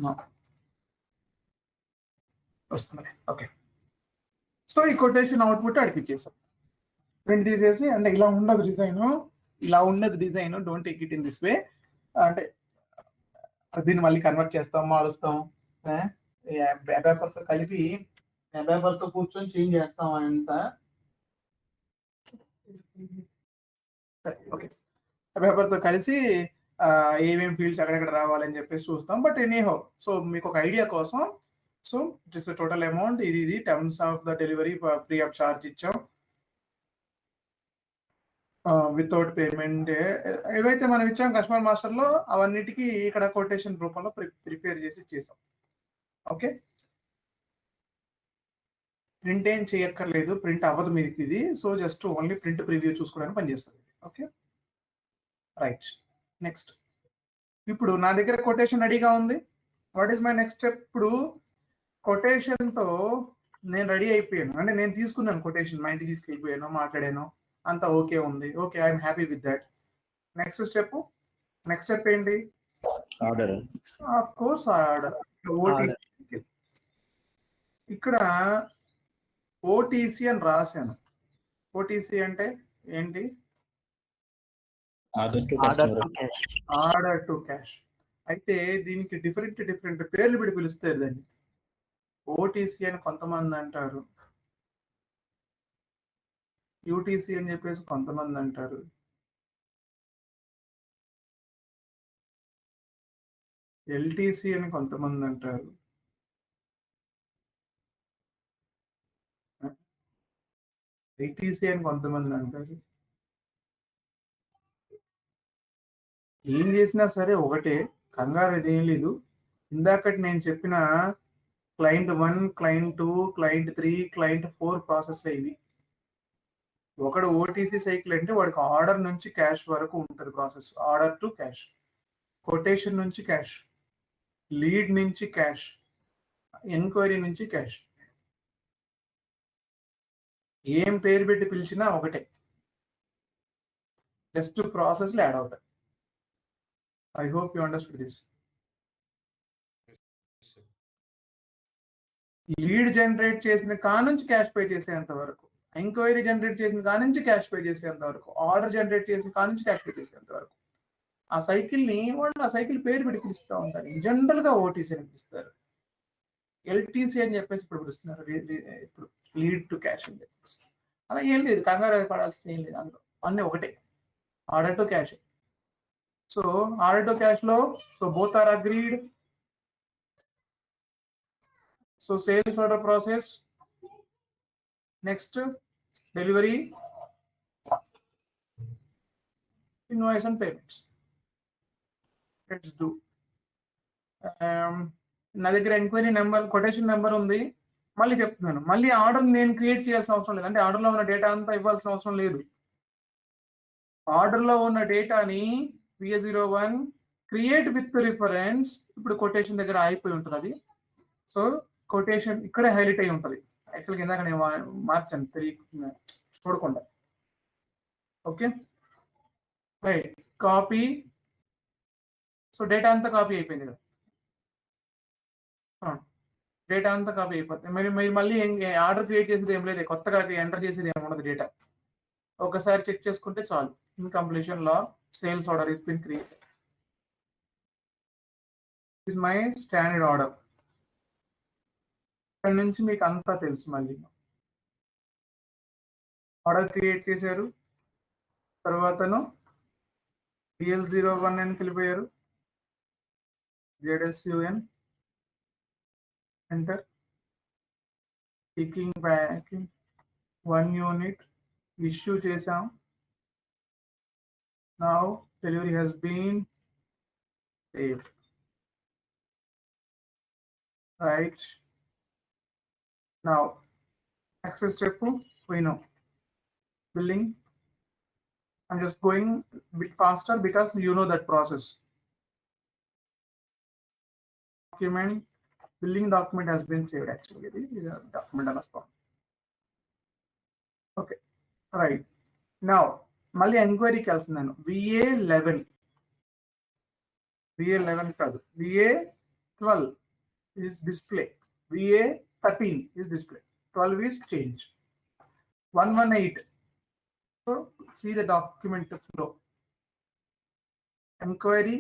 No. వస్తుంది. ఓకే, సో ఈ కొటేషన్ అవుట్పుట్ అడిగి ఇచ్చేసాం. ప్రింట్ తీసేసి అంటే ఇలా ఉండదు design, don't take it in this way. అంటే దీన్ని మళ్ళీ కన్వర్ట్ చేస్తాం, మారుస్తాం, పేపర్తో కలిపి పేపర్తో కూర్చొని చేంజ్ చేస్తాం అంత. ఓకే, పేపర్తో కలిసి ఏమేమి ఫీల్డ్స్ ఎక్కడెక్కడ రావాలని చెప్పేసి చూస్తాం. బట్ ఎనీహౌ, సో మీకు ఒక ఐడియా కోసం, so it is total amount, ఇది terms of the delivery free of charge ఇచ్చాం, వితౌట్ పేమెంట్ ఏవైతే మనం ఇచ్చాం కస్టమర్ మాస్టర్లో అవన్నిటికీ ఇక్కడ కొటేషన్ రూపంలో ప్రిపేర్ చేసి ఇచ్చేసాం. ఓకే, ప్రింట్ ఏం చేయక్కర్లేదు, ప్రింట్ అవ్వదు మీకు ఇది. So just only print preview చూసుకోవడానికి పనిచేస్తుంది. Okay, right. నెక్స్ట్, ఇప్పుడు నా దగ్గర కొటేషన్ రెడీగా ఉంది. What is my next step? ఇప్పుడు కొటేషన్తో నేను రెడీ అయిపోయాను, అంటే నేను తీసుకున్నాను కొటేషన్, మా ఇంటికి తీసుకెళ్ళిపోయాను, మాట్లాడాను, అంతా ఓకే ఉంది. Okay, I'm happy with that. Next step ఏంటి? ఆర్డర్. Of course order. ఇక్కడ ఓటీసీ అని రాశాను. ఓటీసీ అంటే ఏంటి? Order to cash. అయితే దీనికి డిఫరెంట్ పేర్లు పెట్టి పిలుస్తారు దాన్ని. ఓటీసీ అని కొంతమంది అంటారు, యూటీసీ అని చెప్పేసి కొంతమంది అంటారు, ఎల్టీసీ అని కొంతమంది అంటారు, ఐటీసీ అని కొంతమంది అంటారు. ఏం చేసినా సరే ఒకటే, కంగారు ఇదేం లేదు. ఇందాకటి నేను చెప్పిన క్లయింట్ 1, క్లయింట్ 2, క్లయింట్ 3, క్లయింట్ 4 ప్రాసెస్లు ఇవి. ఒకడు ఓటీసీ సైకిల్ అంటే వాడికి ఆర్డర్ నుంచి క్యాష్ వరకు ఉంటుంది process. Order to cash, quotation నుంచి క్యాష్, లీడ్ నుంచి క్యాష్, ఎంక్వైరీ నుంచి క్యాష్. ఏం పేరు పెట్టి పిలిచినా ఒకటే, జస్ట్ ప్రాసెస్లు యాడ్ అవుతాయి. I hope you understood this. Lead generate చేసిన కానుంచి క్యాష్ పే చేసేంత వరకు, ఎంక్వైరీ జనరేట్ చేసిన కానుంచి క్యాష్ పే చేసేంత వరకు, ఆర్డర్ జనరేట్ చేసిన కానుంచి క్యాష్ పే చేసేంత వరకు, ఆ సైకిల్ని వాళ్ళు ఆ సైకిల్ పేరు పెట్టి పిలుస్తూ ఉంటారు. జనరల్గా ఓటీసీ అని పిలుస్తారు, ఎల్టీసీ అని చెప్పేసి ఇప్పుడు పిలుస్తున్నారు, ఇప్పుడు లీడ్ టు క్యాష్ అని చెప్పేసి. అలా ఏం లేదు, కంగారు పడాల్సింది ఏం లేదు, అందులో అన్నీ ఒకటే, order to cash. So order to cash లో, so both are agreed. So sales order process, next delivery, invoice and payments. Let's do. నా దగ్గర ఎంక్వైరీ నెంబర్, కొటేషన్ నెంబర్ ఉంది. మళ్ళీ చెప్తున్నాను, మళ్ళీ ఆర్డర్ నేను క్రియేట్ చేయాల్సిన అవసరం లేదు, అంటే ఆర్డర్లో ఉన్న డేటా అంతా ఇవ్వాల్సిన అవసరం లేదు. ఆర్డర్లో ఉన్న డేటాని VA01 క్రియేట్ విత్ రిఫరెన్స్, ఇప్పుడు కొటేషన్ దగ్గర అయిపోయి ఉంటుంది అది. సో కొటేషన్ ఇక్కడే హైలైట్ అయి ఉంటుంది. యాక్చువల్గా ఇందాక నేను మార్చాను చూడకుండా. Okay, right. Copy, so data అంతా కాపీ అయిపోయింది కదా, డేటా అంతా కాపీ అయిపోతుంది. మీరు మళ్ళీ ఆర్డర్ క్రియేట్ చేసేది ఏం లేదు, కొత్తగా ఎంటర్ చేసేది ఏమి ఉండదు. డేటా ఒకసారి చెక్ చేసుకుంటే చాలు. ఇన్ కంప్లీషన్ లో sales order is been created. Is my standard order. ఇక్కడ నుంచి మీకు అంతా తెలుసు. మళ్ళీ ఆర్డర్ క్రియేట్ చేశారు, తర్వాతను DL01 అని వెళ్ళిపోయారు, ZSUN enter, picking packing 1 unit issue చేసాం. Now delivery has been saved. Right. Now next step we know billing. I'm just going a bit faster because you know that process. Document, billing document has been saved. Actually this is a document on a spot. Okay, right. Now మళ్ళీ ఎంక్వైరీకి వెళ్తున్నాను. VA11 కాదు, VA 12 is display. VA 13 is display. 12 is change. 118. So see the document flow. Enquiry,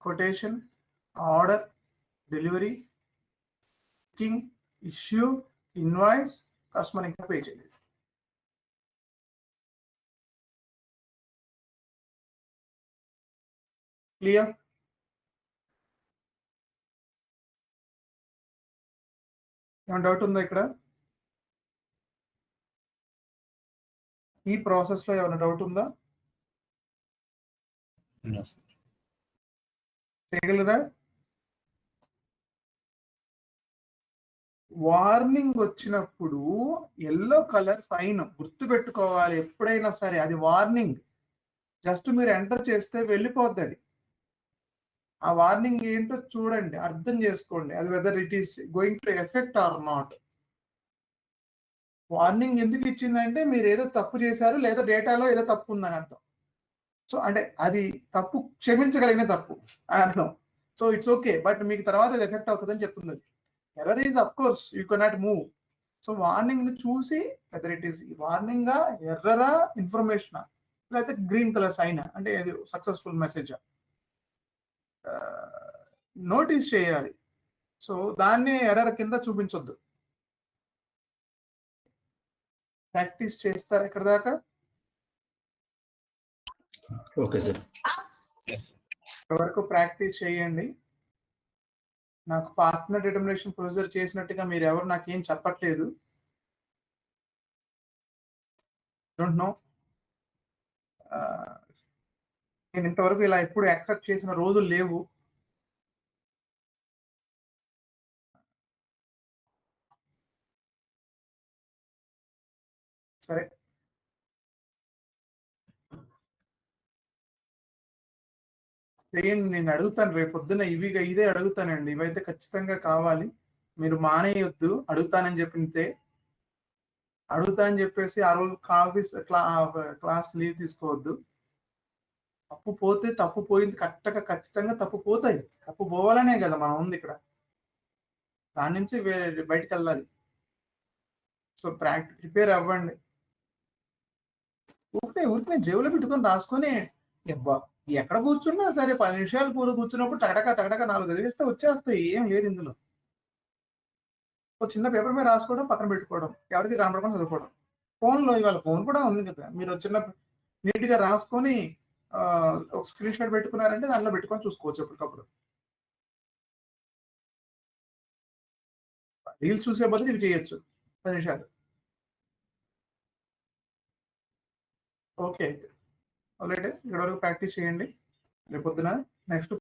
quotation, order, delivery, booking, issue, invoice, customer ఇంకా pay చేయాలి. Clear? ఏమైనా doubt ఉందా ఇక్కడ? ఈ ప్రాసెస్ లో ఏమైనా డౌట్ ఉందా? No, sir. చేయగలరా? వార్నింగ్ వచ్చినప్పుడు ఎల్లో కలర్ సైన్ గుర్తు పెట్టుకోవాలి ఎప్పుడైనా సరే. అది వార్నింగ్. జస్ట్ మీరు ఎంటర్ చేస్తే వెళ్ళిపోద్ది అది. ఆ వార్నింగ్ ఏంటో చూడండి, అర్థం చేసుకోండి. అది weather it is going to effect are not. Warning ఎందుకు ఇచ్చిందంటే మీరు ఏదో తప్పు చేశారు లేదా డేటాలో ఏదో తప్పు ఉందని అర్థం. సో అంటే అది తప్పు, క్షమించగలిగిన తప్పు అని అర్థం. సో ఇట్స్ ఓకే, బట్ మీకు తర్వాత అది ఎఫెక్ట్ అవుతుందని చెప్తుంది. Error is of course you cannot move. So warning ని చూసి వెదర్ ఇట్ ఈస్ వార్నింగ్ ఎర్రరా ఇన్ఫర్మేషన్ లేకపోతే గ్రీన్ కలర్ సైన్ అంటే ఇది సక్సెస్ఫుల్ మెసేజ్ నోటీస్ చేయాలి. సో దాన్ని ఎర్రర్ కింద చూపించొద్దు. ప్రాక్టీస్ చేస్తారు ఇక్కడ దాకా? Okay sir. వరకు ప్రాక్టీస్ చేయండి. నాకు పార్ట్నర్ డిటర్మినేషన్ ప్రొసీజర్ చేసినట్టుగా మీరు ఎవరు నాకేం చెప్పట్లేదు. Don't know. నేను ఇంతవరకు ఇలా ఎప్పుడు యాక్సెప్ట్ చేసిన రోజులు లేవు. సరే, చేయండి. నేను అడుగుతాను రేపు పొద్దున ఇదే అడుగుతానండి. ఇవైతే ఖచ్చితంగా కావాలి. మీరు మానేయొద్దు. అడుగుతానని చెప్పితే అడుగుతా అని చెప్పేసి ఆ రోజు క్లాస్ లీవ్ తీసుకోవద్దు. తప్పు పోతే తప్పు పోయింది ఖచ్చితంగా తప్పు పోతాయి. తప్పు పోవాలనే కదా మనం ఉంది ఇక్కడ. దాని నుంచి బయటకు వెళ్ళాలి. సో ప్రిపేర్ అవ్వండి. ఊరికే జేబులో పెట్టుకొని రాసుకొని ఎక్కడ కూర్చున్నా సరే 10 నిమిషాలు కూర్చున్నప్పుడు టగడక 4 చదివేస్తే వచ్చేస్తాయి. ఏం లేదు ఇందులో. ఒక చిన్న పేపర్ మీద రాసుకోవడం, పక్కన పెట్టుకోవడం, ఎవరికి కనపడకుండా చదువుకోవడం. ఫోన్లో ఇవాళ ఫోన్ కూడా ఉంది కదా, మీరు చిన్న నీట్గా రాసుకొని ఒక స్క్రీన్ షాట్ పెట్టుకున్నారంటే దానిలో పెట్టుకొని చూసుకోవచ్చు ఎప్పటికప్పుడు. రీల్స్ చూసే బదులు ఇది చేయొచ్చు 10 నిమిషాలు. ఓకే, అయితే ఆల్రెడీ ఇక్కడ వరకు ప్రాక్టీస్ చేయండి. రేపు పొద్దున నెక్స్ట్